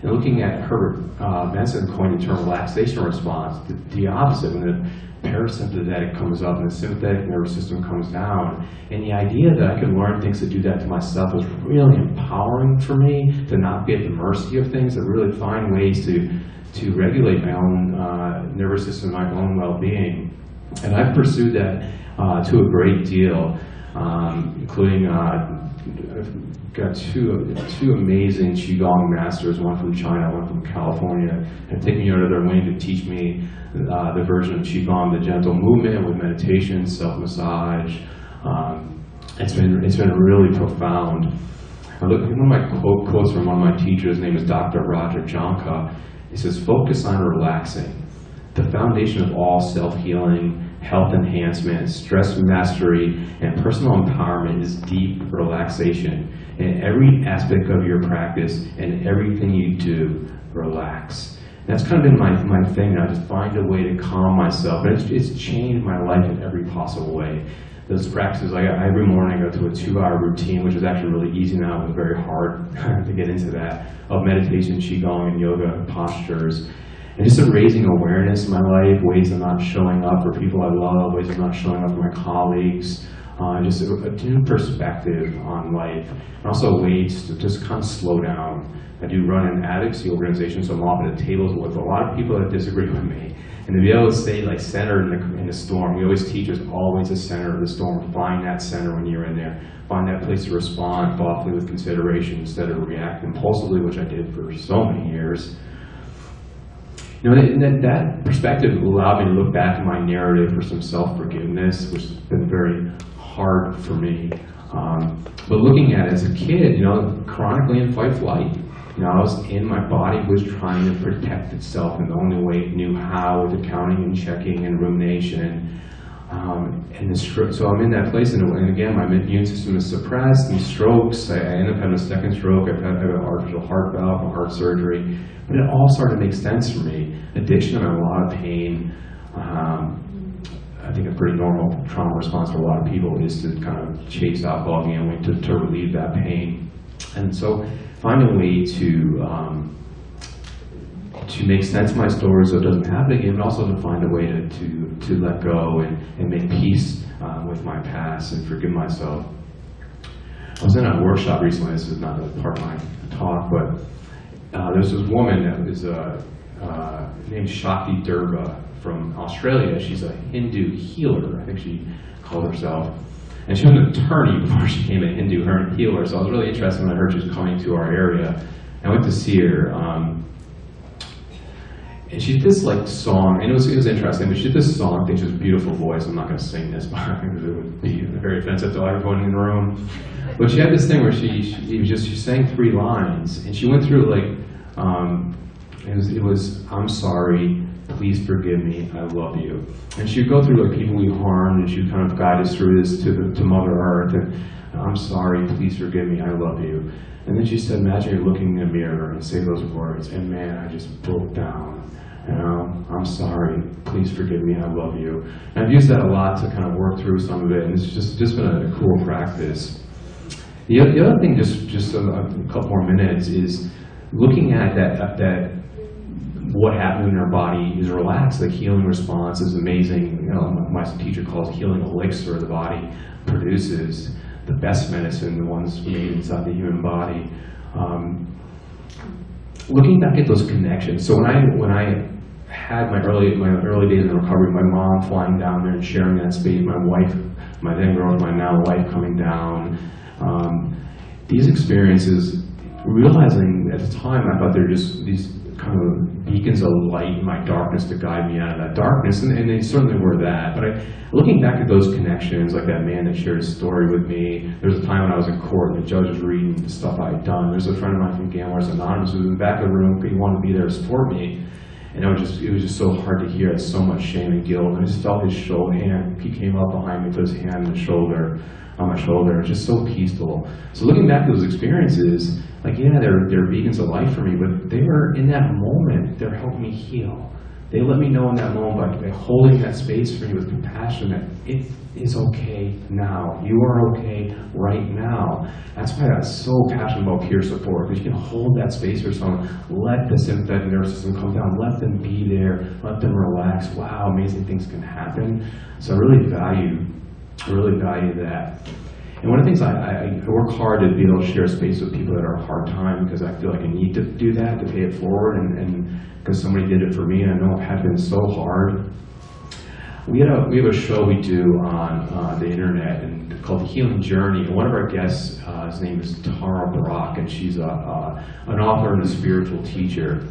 And looking at Herbert Benson coined the term relaxation response, the opposite, when the parasympathetic comes up and the sympathetic nervous system comes down. And the idea that I could learn things to do that to myself was really empowering for me, to not be at the mercy of things, to really find ways to regulate my own nervous system, my own well-being. And I've pursued that to a great deal, including I've got two amazing Qigong masters, one from China, one from California, have taken me under their wing to teach me the version of Qigong, the gentle movement with meditation, self-massage. It's been really profound. One of my quotes from one of my teachers, his name is Dr. Roger Jonka. He says, "Focus on relaxing. The foundation of all self-healing, health enhancement, stress mastery, and personal empowerment is deep relaxation. In every aspect of your practice and everything you do, relax." And that's kind of been my thing. I just find a way to calm myself. And it's changed my life in every possible way. Those practices, every morning I go to a 2-hour routine, which is actually really easy now, but very hard to get into that, of meditation, Qigong, and yoga postures. And just raising awareness in my life, ways I'm not showing up for people I love, ways I'm not showing up for my colleagues, just a new perspective on life. And also ways to just kind of slow down. I do run an advocacy organization, so I'm often at tables with a lot of people that disagree with me. And to be able to stay like centered in the storm, we always teach us always the center of the storm. Find that center when you're in there. Find that place to respond thoughtfully with consideration instead of react impulsively, which I did for so many years. You know, that perspective allowed me to look back at my narrative for some self-forgiveness, which has been very hard for me. But looking at it as a kid, you know, chronically in fight-flight, you know, I was in, my body was trying to protect itself, and the only way it knew how was accounting and checking and rumination. So I'm in that place, and again, my immune system is suppressed, and strokes, I end up having a second stroke, I've had an artificial heart valve, a heart surgery, but it all started to make sense for me. Addiction, I'm in a lot of pain. I think a pretty normal trauma response for a lot of people is to kind of chase alcohol, gambling, to relieve that pain. And so finding a way to make sense of my story so it doesn't happen again, but also to find a way to let go and make peace with my past and forgive myself. I was in a workshop recently, this is not a part of my talk, but there's this woman that is named Shakti Durga from Australia. She's a Hindu healer, I think she called herself. And she was an attorney before she became a Hindu healer, so I was really interested when I heard she was coming to our area. I went to see her, and she did this like song, and it was interesting, but she did this song, I think she has a beautiful voice. I'm not going to sing this, but I think it would be very offensive to everyone in the room. But she had this thing where she sang 3 lines, and she went through like, it was, "I'm sorry, please forgive me, I love you." And she would go through like people we harmed, and she would kind of guide us through this to Mother Earth, and "I'm sorry, please forgive me, I love you." And then she said, imagine you're looking in a mirror and say those words, and man, I just broke down. You know, "I'm sorry, please forgive me, I love you." And I've used that a lot to kind of work through some of it, and it's just been a cool practice. The other thing, just a couple more minutes, is looking at that what happened in our body is relaxed. The healing response is amazing. You know, my teacher calls it healing elixir. The body produces the best medicine, the ones made inside the human body. Looking back at those connections. So when I had my early days in recovery, my mom flying down there and sharing that space, my wife, my then girlfriend, my now wife coming down. These experiences, realizing at the time, I thought they were just these kind of beacons of light in my darkness to guide me out of that darkness, and they certainly were that. But looking back at those connections, like that man that shared his story with me, there was a time when I was in court and the judge was reading the stuff I had done. There's a friend of mine from Gamblers Anonymous who was in the back of the room, he wanted to be there to support me, and it was just so hard to hear. It's so much shame and guilt, and I just felt his hand, he came up behind me, put his hand on my shoulder. It was just so peaceful. So looking back at those experiences, like, yeah, they're beacons of light for me, but they were, in that moment, they're helping me heal. they let me know in that moment by holding that space for me with compassion that it is okay now. You are okay right now. That's why I'm so passionate about peer support, because you can hold that space for someone, let the sympathetic nervous system come down, let them be there, let them relax. Wow, amazing things can happen. So I really value that. And one of the things I work hard to be able to share space with people that are a hard time, because I feel like I need to do that to pay it forward, and because somebody did it for me, and I know it had been so hard. We have a show we do on the internet and called The Healing Journey, and one of our guests, his name is Tara Brock, and she's an author and a spiritual teacher.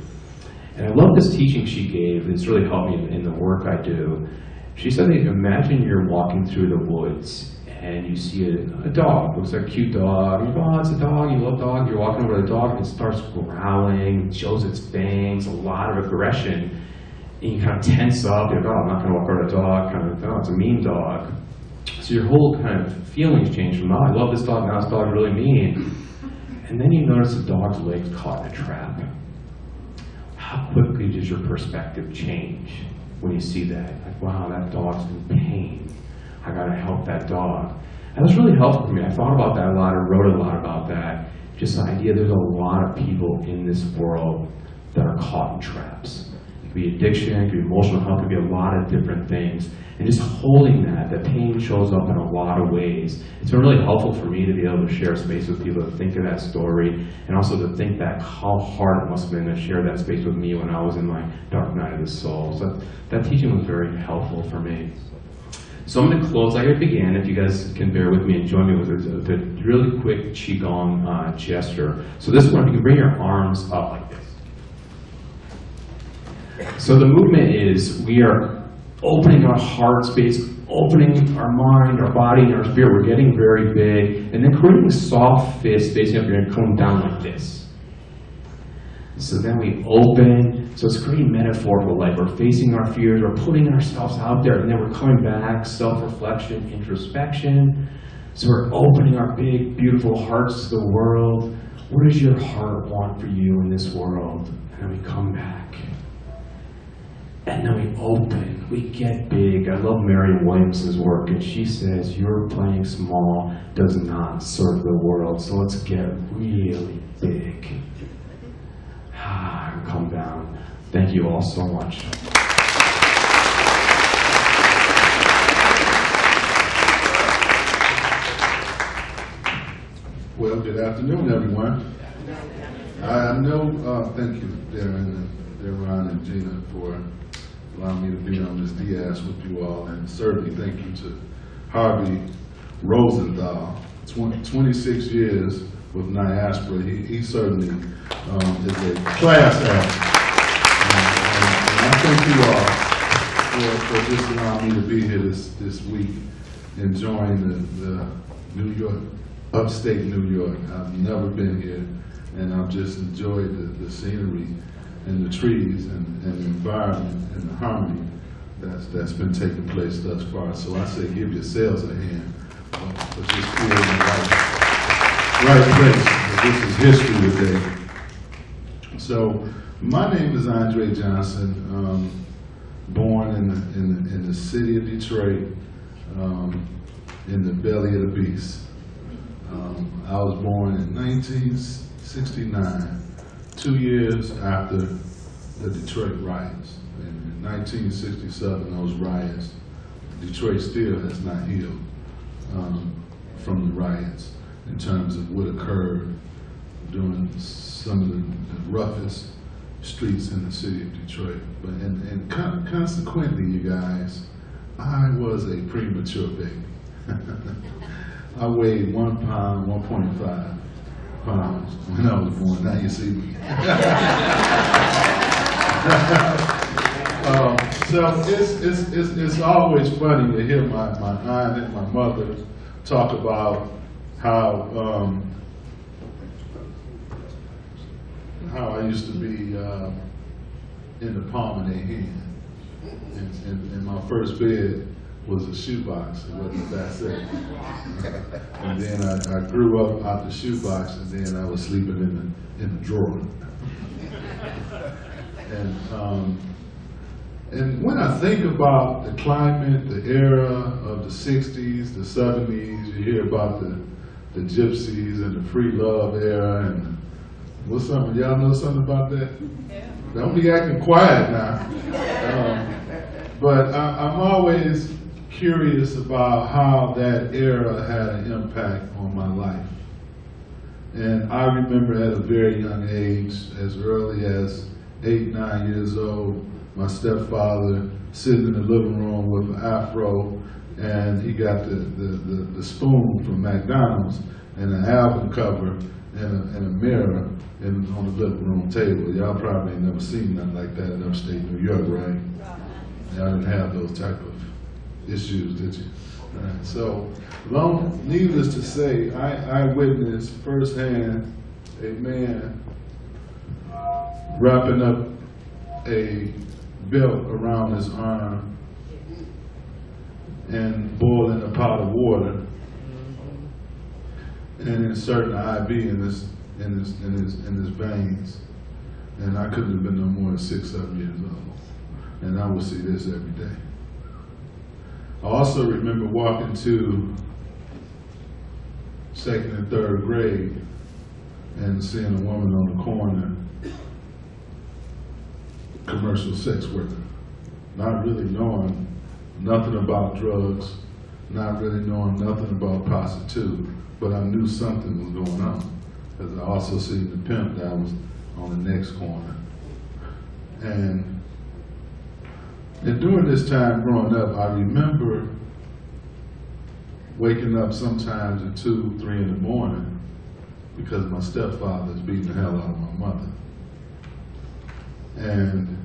And I love this teaching she gave. It's really helped me in the work I do. She said, imagine you're walking through the woods and you see a dog. Looks like a cute dog. You go, oh, it's a dog. You love dog. You're walking over to the dog and it starts growling, shows its fangs, a lot of aggression. And you kind of tense up. You're like, oh, I'm not going to walk over to the dog. Kind of, oh, it's a mean dog. So your whole kind of feelings change from, oh, I love this dog. Now this dog's really mean. And then you notice the dog's legs caught in a trap. How quickly does your perspective change when you see that? Like, wow, that dog's in pain. I gotta help that dog. And that's really helpful for me. I thought about that a lot, I wrote a lot about that. Just the idea there's a lot of people in this world that are caught in traps. It could be addiction, it could be emotional health, it could be a lot of different things. And just holding that, the pain shows up in a lot of ways. It's been really helpful for me to be able to share space with people, to think of that story, and also to think back how hard it must have been to share that space with me when I was in my dark night of the soul. So that teaching was very helpful for me. So I'm going to close like I began, if you guys can bear with me and join me with a really quick Qigong gesture. So this one, you can bring your arms up like this. So the movement is, we are opening our heart space, opening our mind, our body, and our spirit. We're getting very big, and then creating soft fists facing up here and coming down like this. So then we open, so it's creating metaphorical life. We're facing our fears, we're putting ourselves out there, and then we're coming back, self-reflection, introspection. So we're opening our big, beautiful hearts to the world. What does your heart want for you in this world? And then we come back. And then we open, we get big. I love Marianne Williamson's work, and she says, your playing small does not serve the world, so let's get really big. And come down. Thank you all so much. Well, good afternoon, everyone. I know, thank you, Darren and Gina, for allowing me to be on this Diaz with you all, and certainly thank you to Harvey Rosenthal. 26 years with NYAPRS. He certainly is a class act. And I thank you all for just allowing me to be here this week, enjoying the New York, upstate New York. I've never been here, and I've just enjoyed the scenery and the trees and the environment and the harmony that's been taking place thus far. So I say give yourselves a hand for just being in the right place. This is history today. So my name is Andre Johnson, born in the city of Detroit, in the belly of the beast. I was born in 1969, 2 years after the Detroit riots. In 1967, those riots, Detroit still has not healed from the riots in terms of what occurred during some of the roughest streets in the city of Detroit. But and consequently, you guys, I was a premature baby. I weighed 1 pound, 1.5 pounds when I was born. Now you see me. So it's always funny to hear my aunt and my mother talk about how I used to be in the palm of their hand, and my first bed was a shoebox. It wasn't that sick. And then I grew up out the shoebox, and then I was sleeping in the drawer. And And when I think about the climate, the era of the 60s, the 70s, you hear about the gypsies and the free love era, and what's something, y'all know something about that? Yeah. Don't be acting quiet now. But I'm always curious about how that era had an impact on my life. And I remember at a very young age, as early as 8, 9 years old, my stepfather sitting in the living room with an afro, and he got the spoon from McDonald's and an album cover and a mirror on the living room table. Y'all probably ain't never seen nothing like that in upstate New York, right? Y'all didn't have those type of issues, did you? Right. So, needless to say, I witnessed firsthand a man wrapping up a belt around his arm and boiling a pot of water and inserting an IV in his veins. And I couldn't have been no more than 6, 7 years old. And I would see this every day. I also remember walking to 2nd and 3rd grade and seeing a woman on the corner, commercial sex worker, not really knowing nothing about drugs, not really knowing nothing about prostitute, but I knew something was going on because I also seen the pimp that was on the next corner. And during this time growing up, I remember waking up sometimes at 2, 3 in the morning because my stepfather's beating the hell out of my mother. And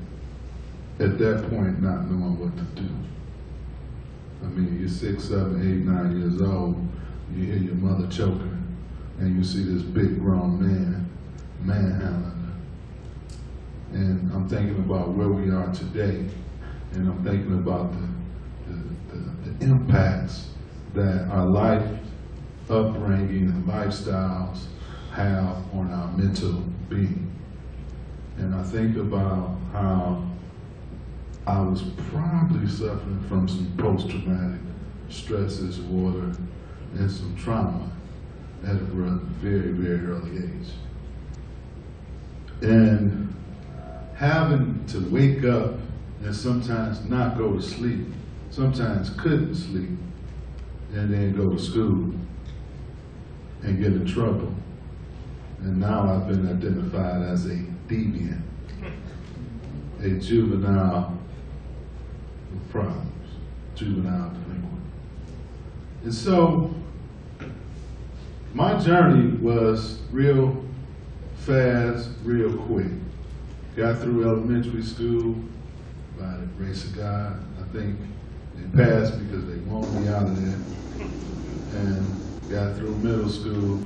at that point, not knowing what to do. I mean, you're 6, 7, 8, 9 years old, you hear your mother choking, and you see this big grown man manhandling her. And I'm thinking about where we are today, and I'm thinking about the impacts that our life, upbringing, and lifestyles have on our mental being. And I think about how I was probably suffering from some post-traumatic stress disorder and some trauma at a very, very early age. And having to wake up and sometimes not go to sleep, sometimes couldn't sleep, and then go to school and get in trouble. And now I've been identified as a deviant, a juvenile with problems, juvenile delinquent. And so my journey was real fast, real quick. Got through elementary school by the grace of God. I think it passed because they wanted me out of there. And got through middle school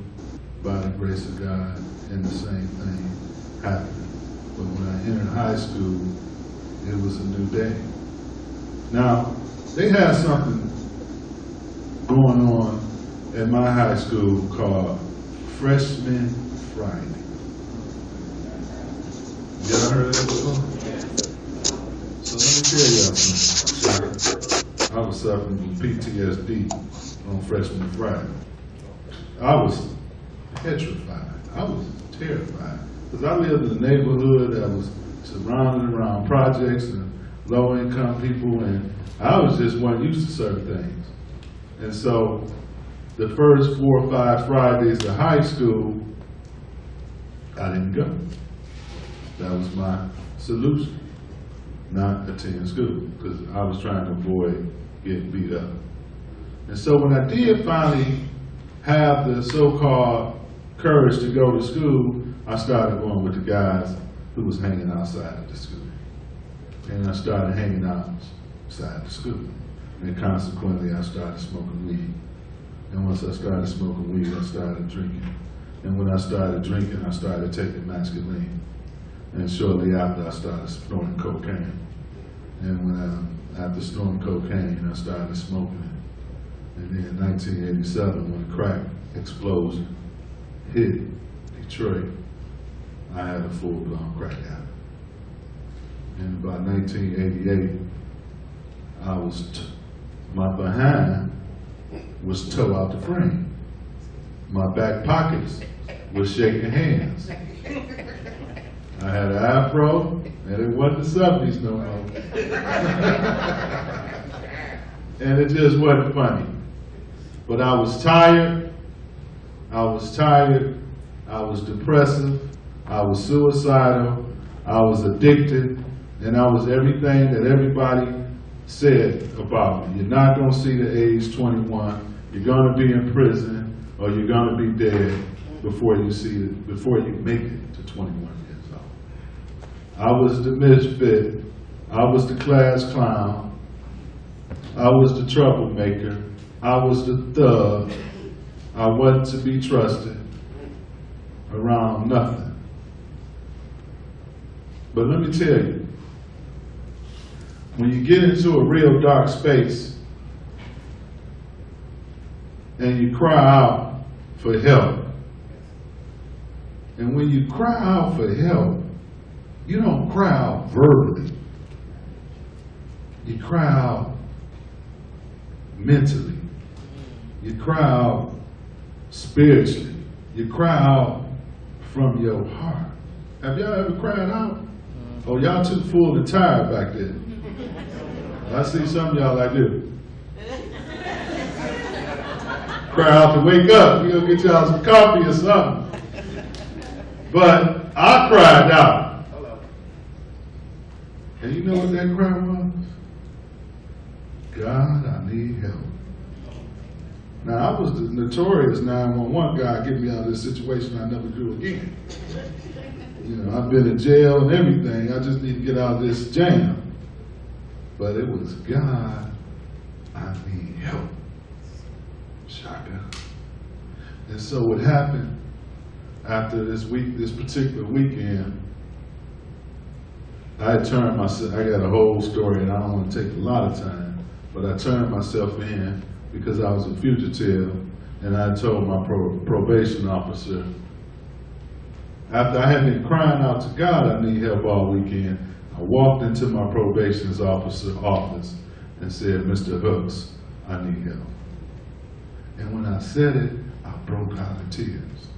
by the grace of God, and the same thing happened. But when I entered high school, it was a new day. Now, they had something going on at my high school called Freshman Friday. You ever heard of that before? So let me tell y'all something. I was suffering from PTSD on Freshman Friday. I was petrified. I was terrified. Because I lived in a neighborhood that was surrounded around projects and low-income people, and I was just wasn't used to certain things. And so the first 4 or 5 Fridays of high school, I didn't go. That was my solution, not attend school, because I was trying to avoid getting beat up. And so when I did finally have the so-called courage to go to school, I started going with the guys who was hanging outside of the school. And I started hanging out outside the school. And consequently, I started smoking weed. And once I started smoking weed, I started drinking. And when I started drinking, I started taking masculine. And shortly after, I started snorting cocaine. And after snorting cocaine, I started smoking it. And then in 1987, when the crack explosion hit Detroit, I had a full-blown crack habit. in about 1988, my behind was toe out the frame. My back pockets was shaking hands. I had an afro, and it wasn't the 70s no more. And it just wasn't funny. But I was tired, I was depressive, I was suicidal, I was addicted, and I was everything that everybody said about me. You're not gonna see the age 21, you're gonna be in prison, or you're gonna be dead before you make it to 21 years old. I was the misfit, I was the class clown, I was the troublemaker, I was the thug, I wasn't to be trusted around nothing. But let me tell you, when you get into a real dark space and you cry out for help, and when you cry out for help, you don't cry out verbally. You cry out mentally. You cry out spiritually. You cry out from your heart. Have y'all ever cried out? Oh, y'all too full and tired back there. I see some of y'all like this. Cry out to wake up. We're gonna get y'all some coffee or something. But I cried out. And you know what that cry was? God, I need help. Now, I was the notorious 911 guy, get me out of this situation I never do again. You know, I've been in jail and everything. I just need to get out of this jam. But it was God, I need help. Shaka. And so what happened after this particular weekend, I turned myself, I got a whole story and I don't want to take a lot of time, but I turned myself in because I was a fugitive, and I told my probation officer, after I had been crying out to God, I need help all weekend, I walked into my probation officer's office and said, Mr. Hooks, I need help. And when I said it, I broke out in tears.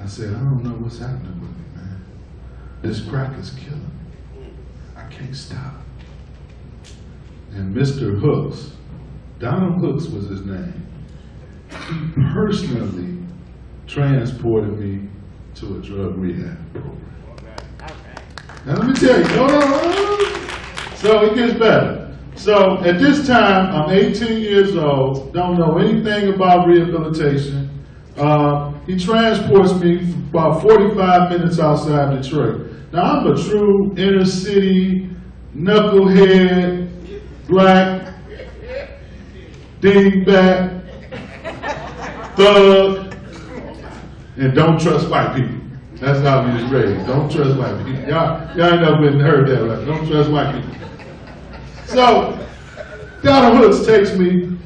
I said, I don't know what's happening with me, man. This crack is killing me. I can't stop. And Mr. Hooks, Donald Hooks was his name, he personally transported me to a drug rehab program. Now let me tell you, so it gets better. So at this time, I'm 18 years old, don't know anything about rehabilitation. He transports me about 45 minutes outside Detroit. Now I'm a true inner city, knucklehead, black, dingbat, thug, and don't trust white people. That's how we was raised. Don't trust white people. Y'all ain't never been heard that, right? Don't trust white people. So, Donald Hooks takes me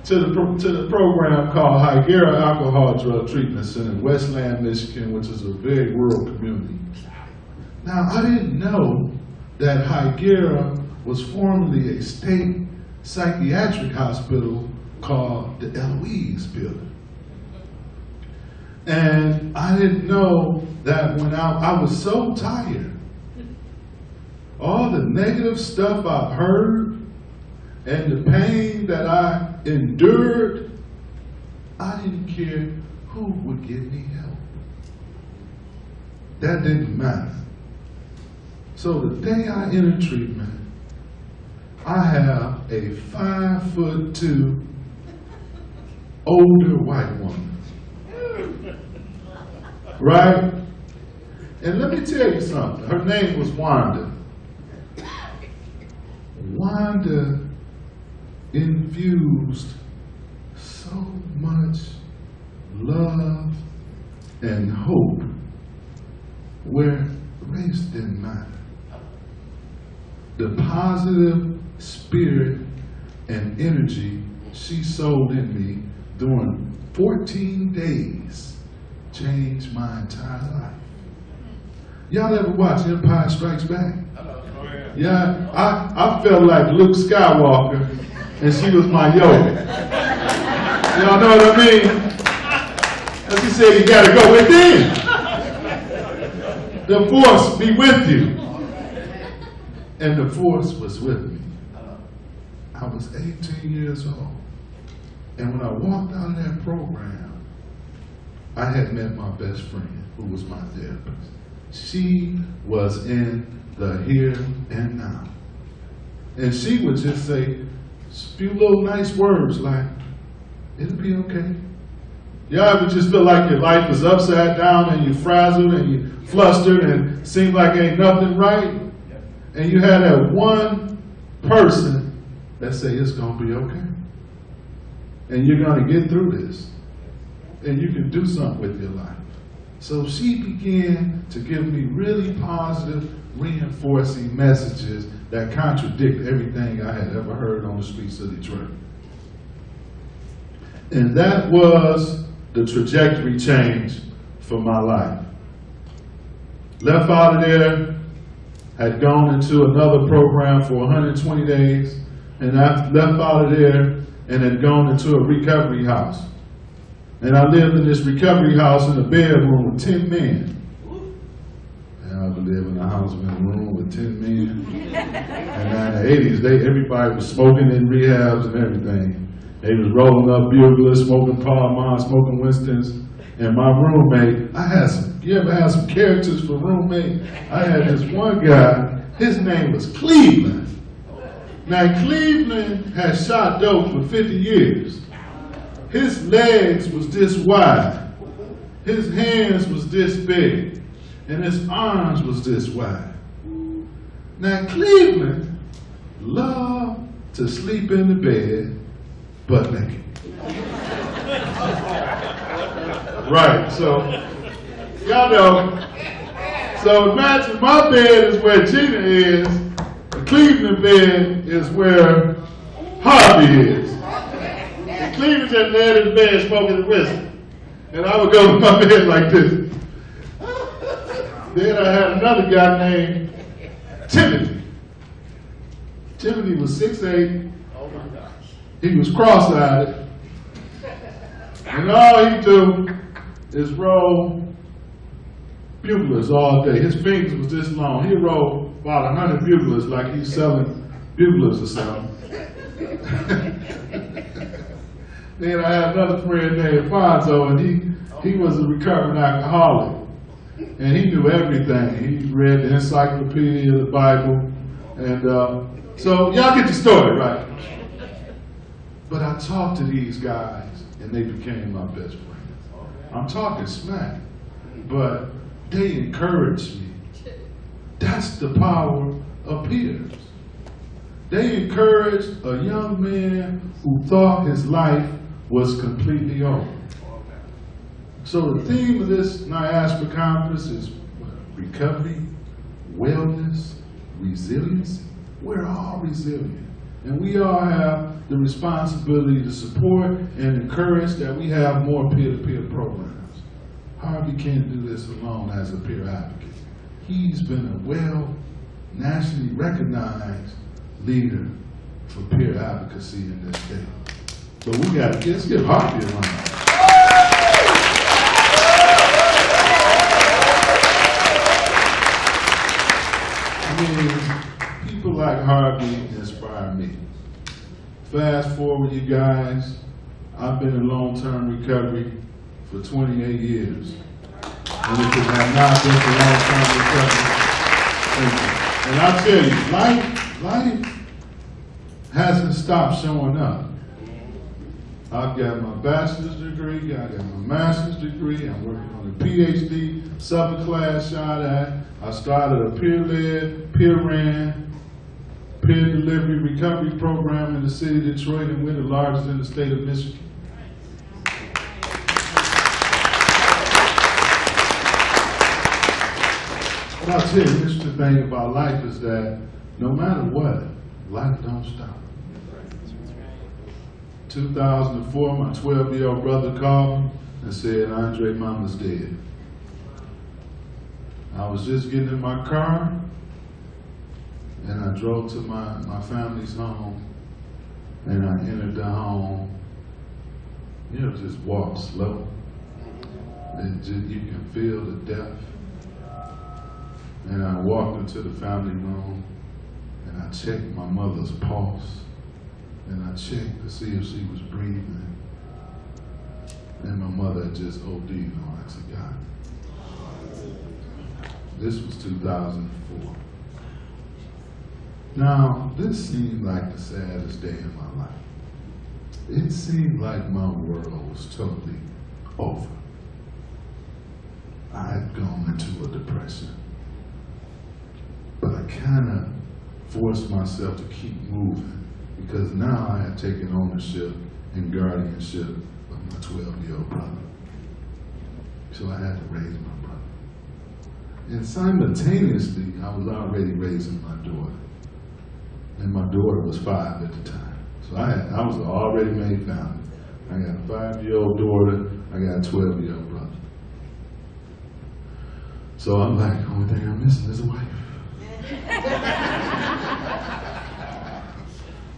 to the program called Higuera Alcohol Drug Treatment Center in Westland, Michigan, which is a very rural community. Now, I didn't know that Higuera was formerly a state psychiatric hospital called the Eloise Building. And I didn't know that when I was so tired, all the negative stuff I've heard and the pain that I endured, I didn't care who would give me help. That didn't matter. So the day I entered treatment, I have a 5'2" older white woman. Right? And let me tell you something. Her name was Wanda. Wanda infused so much love and hope where race didn't matter. The positive spirit and energy she sowed in me during 14 days changed my entire life. Y'all ever watch Empire Strikes Back? Yeah, I felt like Luke Skywalker, and she was my Yoda. Y'all know what I mean? And she said, you gotta go within. The force be with you. And the force was with me. I was 18 years old. And when I walked out of that program, I had met my best friend, who was my therapist. She was in the here and now. And she would just say a few little nice words like, it'll be okay. Y'all ever just feel like your life is upside down and you're frazzled and you're flustered and seem like ain't nothing right? And you had that one person that say it's gonna be okay. And you're gonna get through this. And you can do something with your life. So she began to give me really positive, reinforcing messages that contradict everything I had ever heard on the streets of Detroit. And that was the trajectory change for my life. Left out of there, had gone into another program for 120 days, and I left out of there and had gone into a recovery house. And I lived in this recovery house in a bedroom with 10 men. And I would live in a house in a room with 10 men. And in the 80s, everybody was smoking in rehabs and everything. They was rolling up buglers, smoking Parmon, smoking Winstons. And my roommate, you ever had some characters for roommate? I had this one guy, his name was Cleveland. Now Cleveland had shot dope for 50 years. His legs was this wide. His hands was this big. And his arms was this wide. Now Cleveland loved to sleep in the bed butt naked. Right, so, y'all know. So imagine my bed is where Gina is, the Cleveland bed is where Harvey is. And Cleveland's at the end of the bed smoking the whiskey. And I would go to my bed like this. Then I had another guy named Timothy. Timothy was 6'8". He was cross-eyed. And all he do is roll buglers all day. His fingers was this long. He rolled about 100 buglers like he's selling buglers or something. Then I had another friend named Fonzo, and he was a recovering alcoholic. And he knew everything. He read the encyclopedia, the Bible. And so y'all get the story, right? But I talked to these guys, and they became my best friends. I'm talking smack, but they encouraged me. That's the power of peers. They encouraged a young man who thought his life was completely over. So the theme of this NYAPRS conference is recovery, wellness, resilience. We're all resilient. And we all have the responsibility to support and encourage that we have more peer-to-peer programs. Harvey can't do this alone as a peer advocate. He's been a nationally recognized leader for peer advocacy in this state. So let's give Harvey a round. I mean, people like Harvey inspire me. Fast forward, you guys, I've been in long-term recovery for 28 years. And if it had not been for long-term recovery, thank you. And I tell you, life hasn't stopped showing up. I've got my bachelor's degree, I got my master's degree, I'm working on a PhD, Southern class shot at. I started a peer-led, peer-ran, peer delivery recovery program in the city of Detroit, and we're the largest in the state of Michigan. But I'll tell you, the interesting thing about life is that no matter what, life don't stop. 2004, my 12-year-old brother called me and said, Andre, Mama's dead. I was just getting in my car, And I drove to my family's home, and I entered the home. You know, just walk slow. You can feel the depth. And I walked into the family room, and I checked my mother's pulse, and I checked to see if she was breathing. And my mother had just OD'd on oxycontin. This was 2004. Now, this seemed like the saddest day in my life. It seemed like my world was totally over. I had gone into a depression. But I kind of forced myself to keep moving because now I had taken ownership and guardianship of my 12-year-old brother. So I had to raise my brother. And simultaneously, I was already raising my daughter. And my daughter was 5 at the time. So I was an already made family. I got a 5-year-old daughter, I got a 12-year-old brother. So I'm like, the only thing I'm missing is a wife.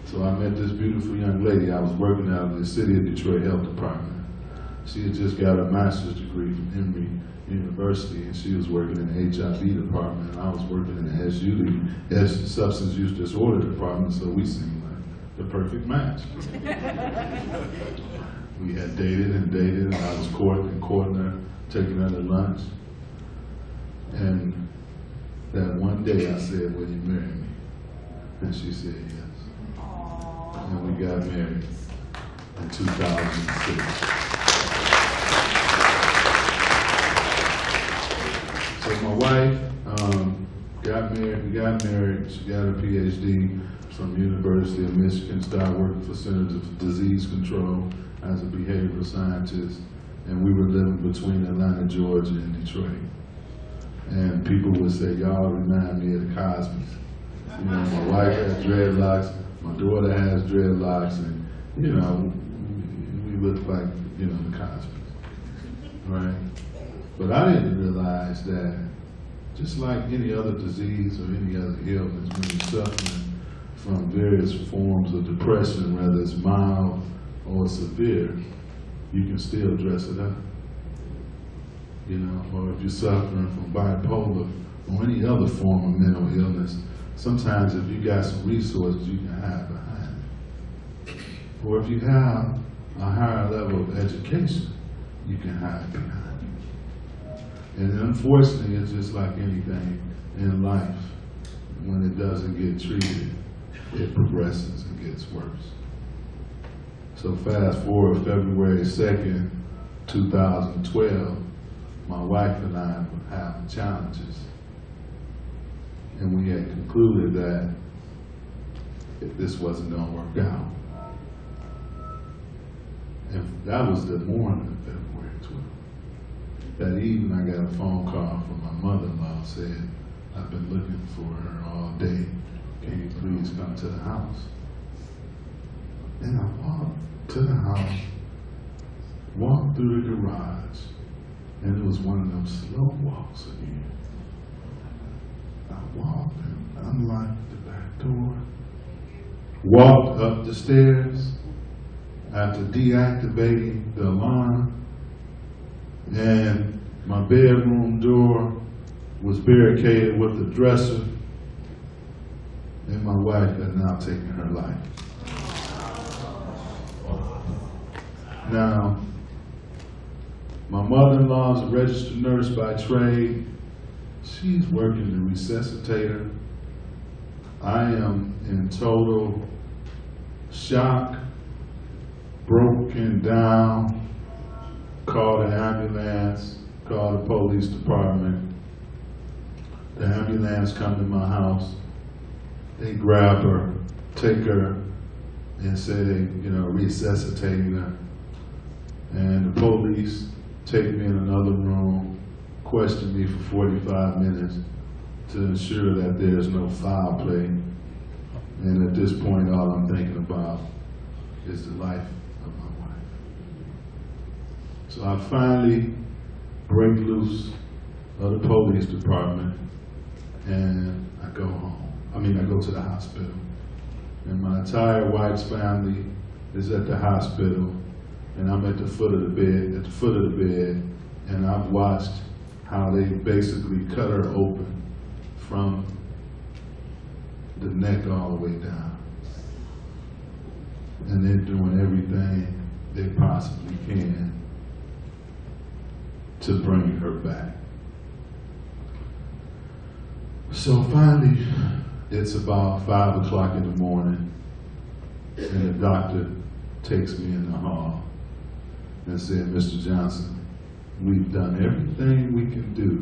So I met this beautiful young lady. I was working out of the City of Detroit Health Department. She had just got a master's degree from Emory University, and she was working in the HIV department, and I was working in the SUD, Substance Use Disorder department, so we seemed like the perfect match. We had dated, and I was courting her, taking her to lunch. And that one day I said, will you marry me? And she said yes. And we got married in 2006. So my wife got married, she got a PhD from University of Michigan, started working for Centers of Disease Control as a behavioral scientist, and we were living between Atlanta, Georgia, and Detroit. And people would say, y'all remind me of the Cosbys. You know, my wife has dreadlocks, my daughter has dreadlocks, and, you know, we look like, you know, the Cosbys, right? But I didn't realize that just like any other disease or any other illness, when you're suffering from various forms of depression, whether it's mild or severe, you can still dress it up. You know, or if you're suffering from bipolar or any other form of mental illness, sometimes if you got some resources, you can hide behind it. Or if you have a higher level of education, you can hide behind it. And unfortunately, it's just like anything in life. When it doesn't get treated, it progresses and gets worse. So fast forward February 2nd, 2012, my wife and I were having challenges. And we had concluded that this wasn't going to work out. And that was the morning of February 12th. That evening, I got a phone call from my mother-in-law, said, I've been looking for her all day. Can you please come to the house? And I walked to the house, walked through the garage, and it was one of them slow walks again. I walked and unlocked the back door, walked up the stairs after deactivating the alarm, and my bedroom door was barricaded with a dresser, and my wife had now taken her life. Now, my mother-in-law is a registered nurse by trade. She's working to resuscitate her. I am in total shock, broken down, called an ambulance, called the police department. The ambulance come to my house. They grab her, take her, and say they, resuscitating her. And the police take me in another room, question me for 45 minutes to ensure that there's no foul play. And at this point, all I'm thinking about is the life of my wife. So I finally break loose of the police department and I go home. I go to the hospital. And my entire wife's family is at the hospital, and I'm at the foot of the bed, and I've watched how they basically cut her open from the neck all the way down. And they're doing everything they possibly can to bring her back. So finally, it's about 5 o'clock in the morning, and the doctor takes me in the hall and said, Mr. Johnson, we've done everything we can do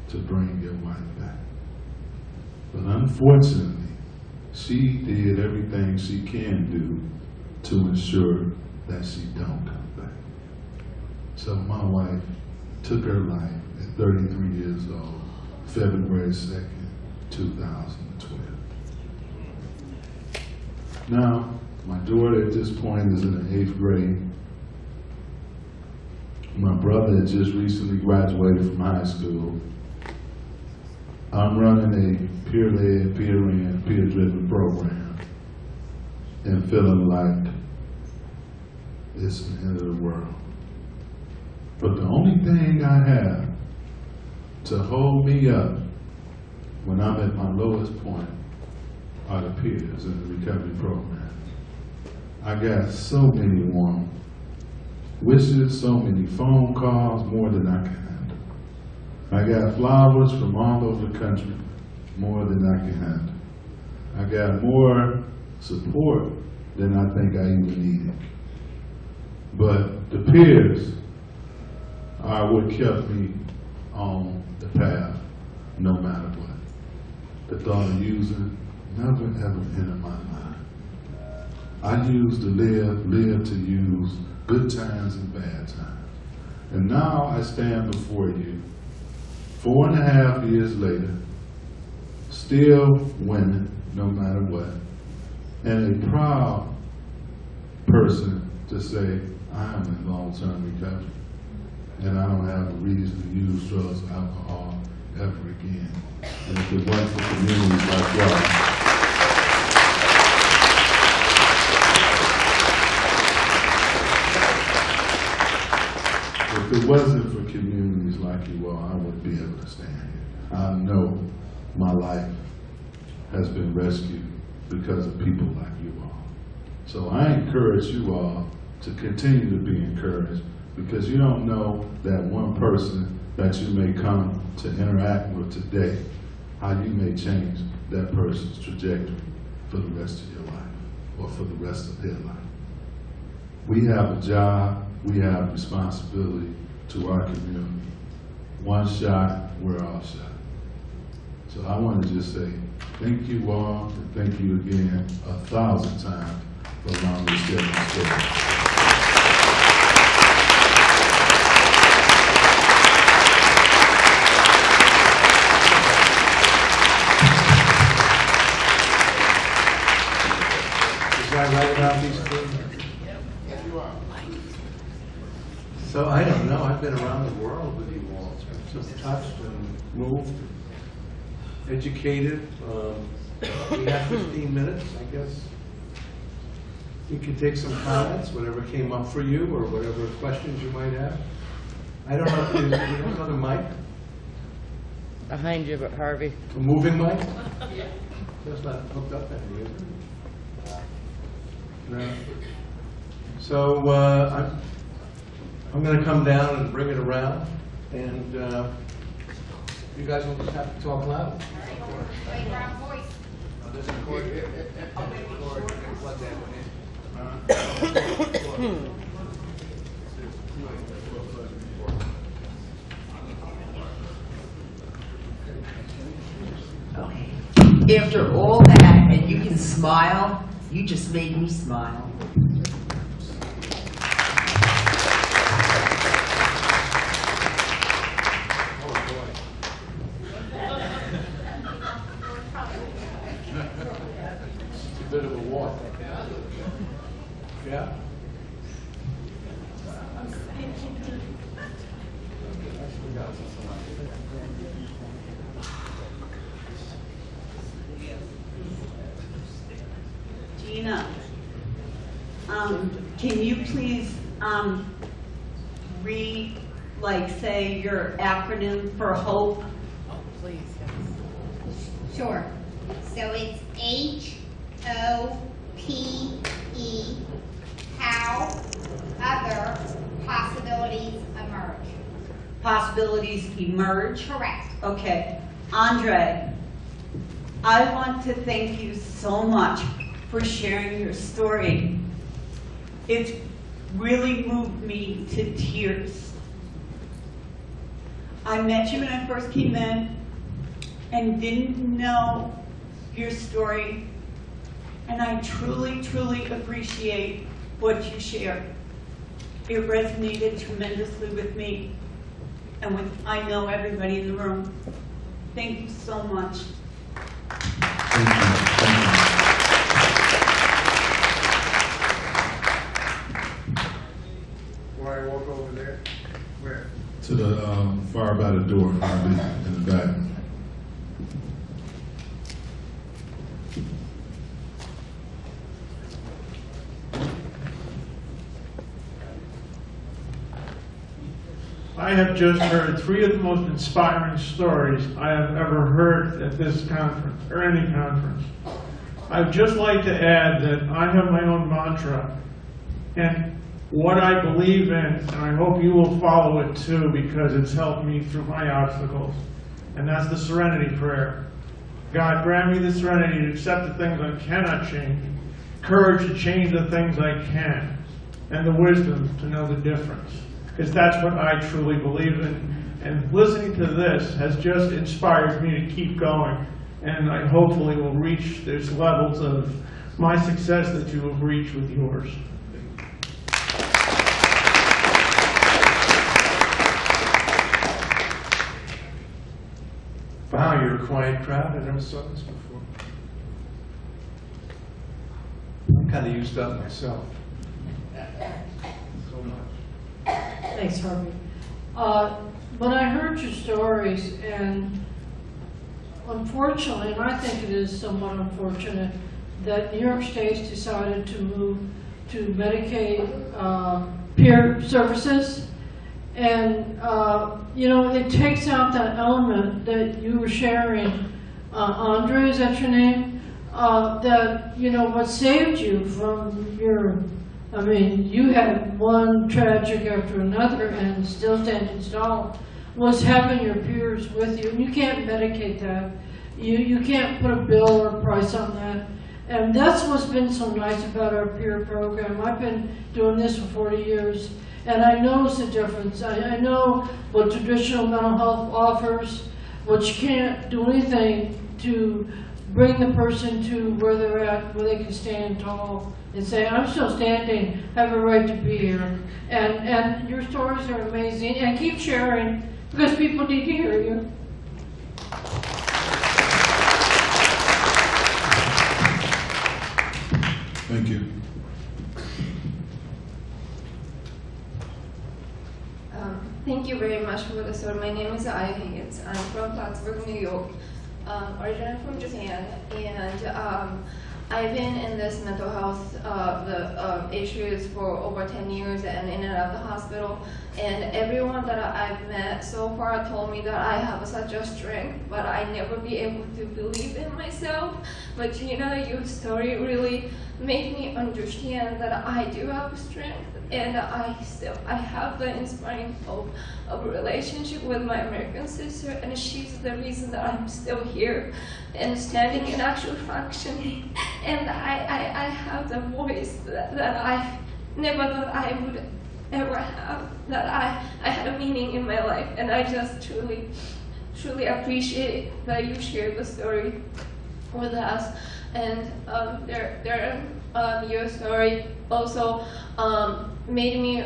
to bring your wife back. But unfortunately, she did everything she can do to ensure that she don't come back. So my wife took her life at 33 years old, February 2nd, 2012. Now, my daughter at this point is in the 8th grade. My brother had just recently graduated from high school. I'm running a peer-led, peer-ran, peer-driven program and feeling like it's the end of the world. But the only thing I have to hold me up when I'm at my lowest point are the peers in the recovery program. I got so many warm wishes, so many phone calls, more than I can handle. I got flowers from all over the country, more than I can handle. I got more support than I think I even needed. But the peers are what kept me on the path, no matter what. The thought of using never ever entered my mind. I used to live to use, good times and bad times. And now I stand before you, 4.5 years later, still winning no matter what, and a proud person to say, I am in long-term recovery, and I don't have a reason to use drugs or alcohol ever again. And if it wasn't for communities like y'all, if it wasn't for communities like you all, I wouldn't be able to stand here. I know my life has been rescued because of people like you all. So I encourage you all to continue to be encouraged, because you don't know that one person that you may come to interact with today, how you may change that person's trajectory for the rest of your life or for the rest of their life. We have a job, we have a responsibility to our community. One shot, we're all shot. So I want to just say thank you all, and thank you again 1,000 times for allowing me to share my story. Is I write about these things? Yes, you are. So I don't know, I've been around the world with you all, so touched and moved, educated. We have 15 minutes, I guess. You can take some comments, whatever came up for you, or whatever questions you might have. I don't know, do you have another mic? Behind you, but Harvey. A moving mic? That's not hooked up anyway, is it? No. So I'm going to come down and bring it around, and you guys will just have to talk loud. Playground voice. This is cord. I'll make it short and plug that one in. Okay. After all that, and you can smile, you just made me smile. It's a bit of a walk. Yeah? Gina, can you please read, like, say, your acronym for HOPE? Oh, please, yes. Sure. So it's HOPE, how other possibilities emerge. Possibilities emerge? Correct. Okay. Andre, I want to thank you so much for sharing your story. It's really moved me to tears. I met you when I first came in and didn't know your story, and I truly, truly appreciate what you shared. It resonated tremendously with me and with, I know, everybody in the room. Thank you so much. Thank you. Where I walk over there? Where? To the far by the door, Harvey, in the back. I have just heard 3 of the most inspiring stories I have ever heard at this conference, or any conference. I'd just like to add that I have my own mantra, and what I believe in, and I hope you will follow it too, because it's helped me through my obstacles, and that's the serenity prayer. God, grant me the serenity to accept the things I cannot change, courage to change the things I can, and the wisdom to know the difference. Because that's what I truly believe in. And listening to this has just inspired me to keep going. And I hopefully will reach those levels of my success that you have reached with yours. Wow, you're a quiet crowd. I never saw this before. I'm kind of used up myself. So much. Thanks, Harvey. When I heard your stories, and unfortunately, and I think it is somewhat unfortunate, that New York State decided to move to Medicaid peer services. And, you know, it takes out that element that you were sharing, Andre, is that your name? That, you know, what saved you from your, I mean, you had one tragic after another and still standing tall, was having your peers with you. And you can't medicate that. You can't put a bill or a price on that. And that's what's been so nice about our peer program. I've been doing this for 40 years, and I notice the difference. I know what traditional mental health offers, but you can't do anything to bring the person to where they're at, where they can stand tall and say, I'm still standing, have a right to be here. And your stories are amazing, and keep sharing, because people need to hear you. Thank you. Thank you very much for the story. My name is Aya Higgins. I'm from Plattsburgh, New York, originally from Japan, and I've been in this mental health issues for over 10 years and in and out of the hospital. And everyone that I've met so far told me that I have such a strength, but I never be able to believe in myself. But Gina, your story really made me understand that I do have strength, and I have the inspiring hope of a relationship with my American sister, and she's the reason that I'm still here and standing and actually functioning. And I have the voice that I never thought I would ever have, that I had a meaning in my life. And I just truly appreciate that you shared the story with us. And your story also made me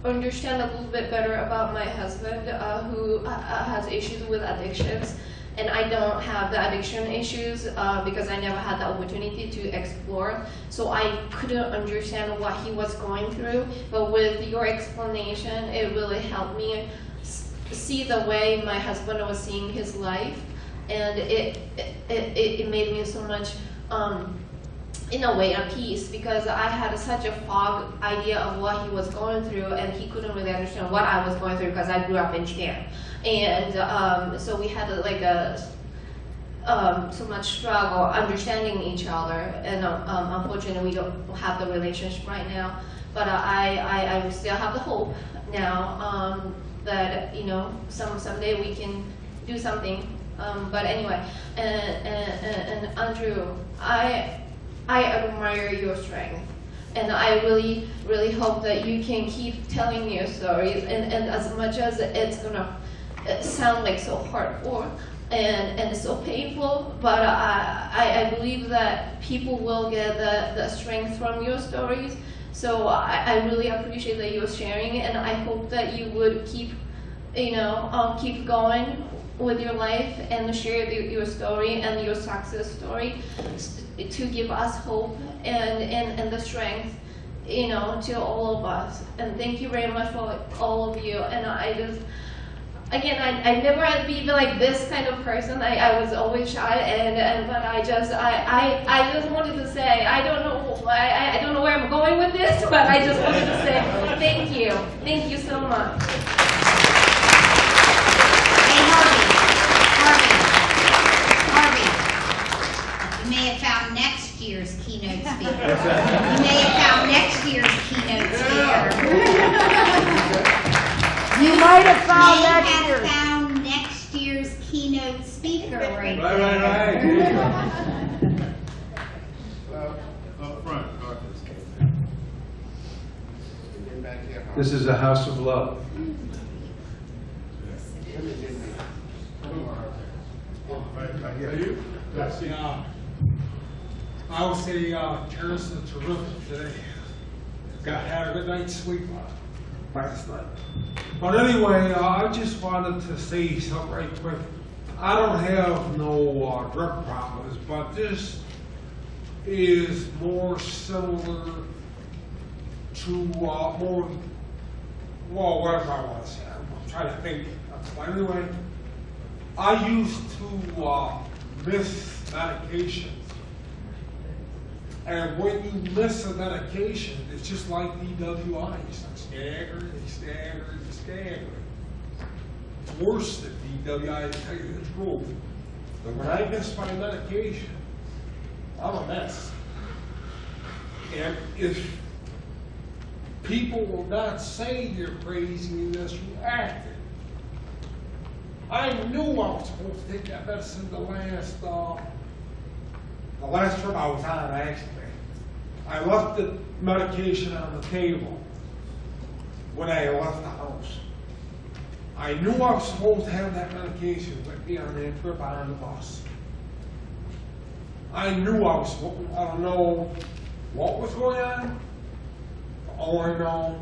understand a little bit better about my husband, who has issues with addictions. And I don't have the addiction issues because I never had the opportunity to explore. So I couldn't understand what he was going through. But with your explanation, it really helped me see the way my husband was seeing his life. And it made me so much in a way, a peace, because I had such a fog idea of what he was going through, and he couldn't really understand what I was going through because I grew up in Japan. And so we had like so much struggle understanding each other, and unfortunately we don't have the relationship right now. But I still have the hope now that someday we can do something. But anyway, and Andrew, I admire your strength, and I really, really hope that you can keep telling your stories, and as much as it's gonna sound like so hardcore and so painful, but I believe that people will get the strength from your stories. So I really appreciate that you're sharing, and I hope that you would keep going with your life and share your story and your success story to give us hope and the strength, to all of us. And thank you very much for all of you. And I never been like this kind of person. I was always shy, but I just wanted to say, I don't know where I'm going with this, but I just wanted to say thank you so much. You may have found next year's keynote speaker. You may have found next year's keynote speaker. You might have found next year's keynote speaker right Right. Up front, This is a house of love. I would say Terrence is terrific today. Had a good night's sleep last night. But anyway, I just wanted to say something right quick. I don't have no drug problems, but this is more similar to whatever I want to say. I'm trying to think. But anyway, I used to miss medications. And when you miss a medication, it's just like DWI. It's staggering. It's worse than DWI, to tell you the truth. But when I miss my medication, I'm a mess. And if people will not say they're crazy unless you act it. I knew I was supposed to take that medicine the last trip I was on, actually. I left the medication on the table when I left the house. I knew I was supposed to have that medication with me on that trip on the bus. I knew I don't know what was going on. All I know,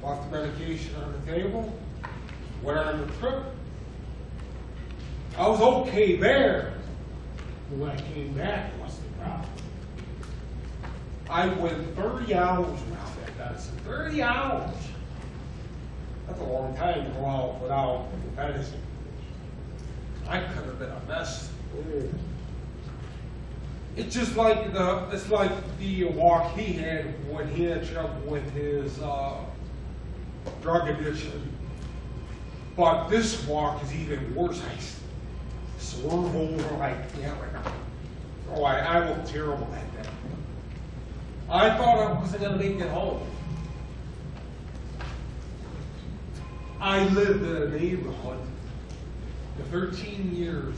left the medication on the table, went on the trip. I was okay there. When I came back, what's the problem? I went 30 hours without that medicine. 30 hours. That's a long time to go out without medicine. I could have been a mess. It's just like the walk he had when he had trouble with his drug addiction. But this walk is even worse. I swerve over like, oh, I look terrible at that. I thought I wasn't going to make it home. I lived in a neighborhood for 13 years.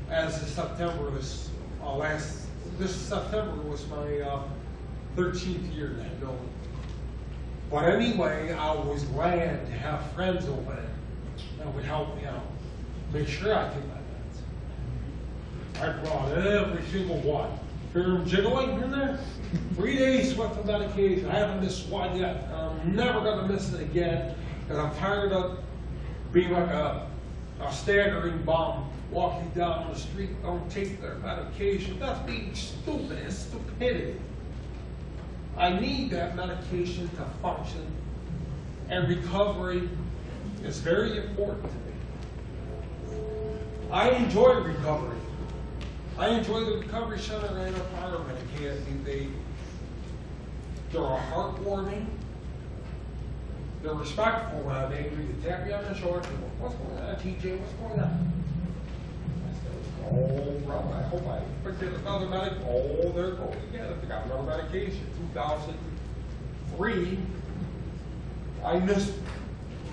As of September, this September was my 13th year in that building. But anyway, I was glad to have friends over there that would help me out, make sure I took my meds. I brought every single one. Hear them jiggling in there? 3 days worth of medication. I haven't missed one yet. I'm never going to miss it again. And I'm tired of being like a staggering bomb, walking down the street, don't take their medication. That's being stupid. It's stupidity. I need that medication to function. And recovery is very important to me. I enjoy recovery. I enjoy the recovery center and the firemen academy. They're heartwarming. They're respectful when I'm angry. They tap me on the shoulder. What's going on, TJ? What's going on? I said, oh, well, I hope I forget another medic. Oh, they're going again. They got another medication. 2003. I missed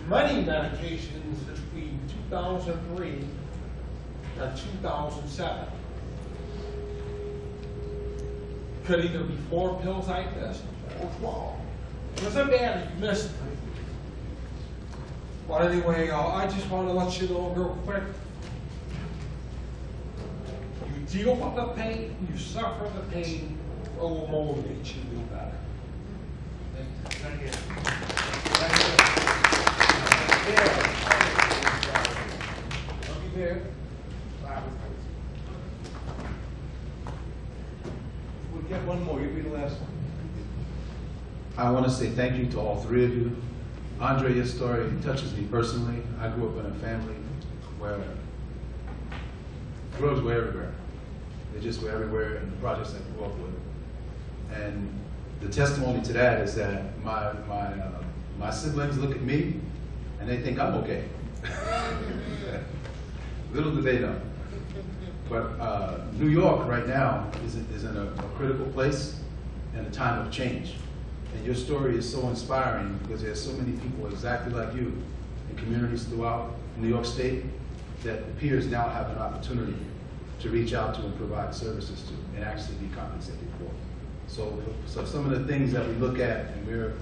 many medications between 2003 and 2007. Could either be 4 pills I missed or 12. It wasn't bad if you missed them. But anyway, I just want to let you know real quick. You deal with the pain, you suffer the pain, it will motivate you to do better. Thank you. I'll be there. We'll get one more. You'll be the last one. I want to say thank you to all 3 of you. Andre, your story touches me personally. I grew up in a family where drugs were everywhere. They just were everywhere in the projects I grew up with. And the testimony to that is that my siblings look at me and they think I'm okay. Little do they know. But New York right now is in a critical place and a time of change. And your story is so inspiring because there's so many people exactly like you in communities throughout New York State that the peers now have an opportunity to reach out to and provide services to and actually be compensated for. So some of the things that we look at and we're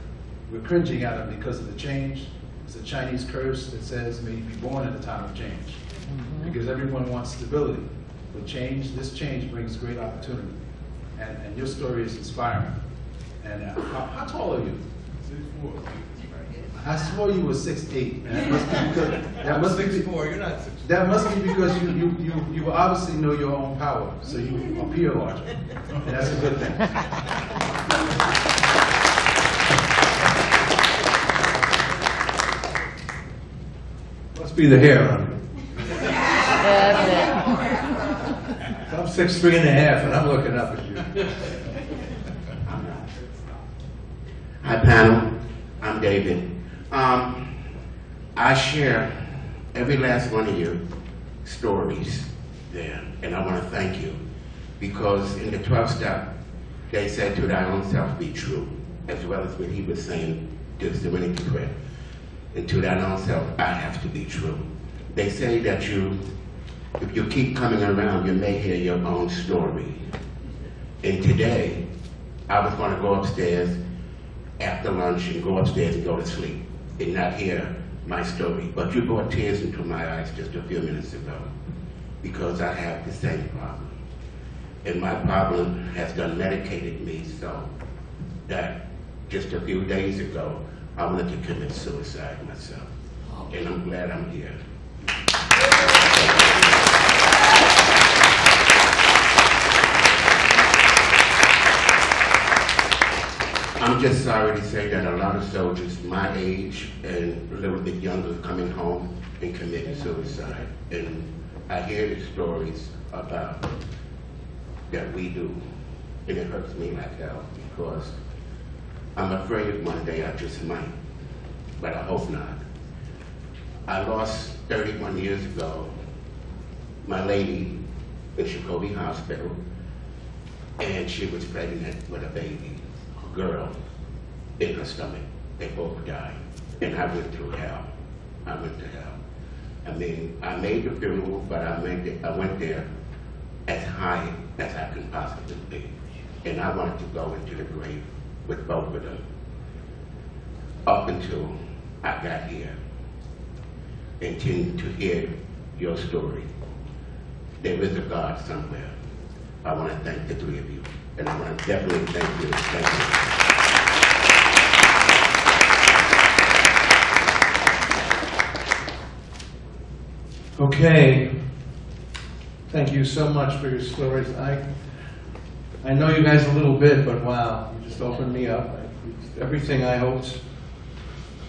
cringing at them because of the change. It's a Chinese curse that says, may you be born at a time of change. Because everyone wants stability. But this change brings great opportunity. And your story is inspiring. And how tall are you? 6'4". I swore you were 6'8". And that must be 6'4". You're not 6'4". That must be because you obviously know your own power, so you appear larger, and that's a good thing. Must be the hair on you. I'm 6'3.5", and I'm looking up at you. Hi panel, I'm David. I share every last one of your stories there, and I want to thank you because in the 12th step, they said to thy own self be true, as well as what he was saying to the Serenity Prayer. And to thine own self, I have to be true. They say that if you keep coming around, you may hear your own story. And today, I was going to go upstairs after lunch and go upstairs and go to sleep and not hear my story. But you brought tears into my eyes just a few minutes ago because I have the same problem. And my problem has done medicated me so that just a few days ago, I wanted to commit suicide myself. And I'm glad I'm here. I'm just sorry to say that a lot of soldiers my age and a little bit younger are coming home and committing suicide. And I hear the stories about that we do, and it hurts me like hell because I'm afraid one day I just might, but I hope not. I lost 31 years ago my lady in Jacoby Hospital, and she was pregnant with a baby girl in her stomach. They both died. And I went through hell. I went to hell. I mean, I made the funeral, but I went there as high as I could possibly be. And I wanted to go into the grave with both of them. Up until I got here and to hear your story. There is a God somewhere. I want to thank the 3 of you. And I want to definitely thank you. Thank you. Okay. Thank you so much for your stories. I know you guys a little bit, but wow, you just opened me up. Everything I hoped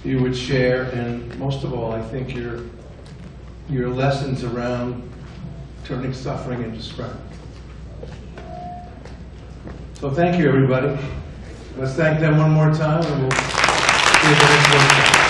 you would share, and most of all, I think your lessons around turning suffering into strength. So thank you, everybody. Let's thank them one more time, and we'll see you at the next workshop.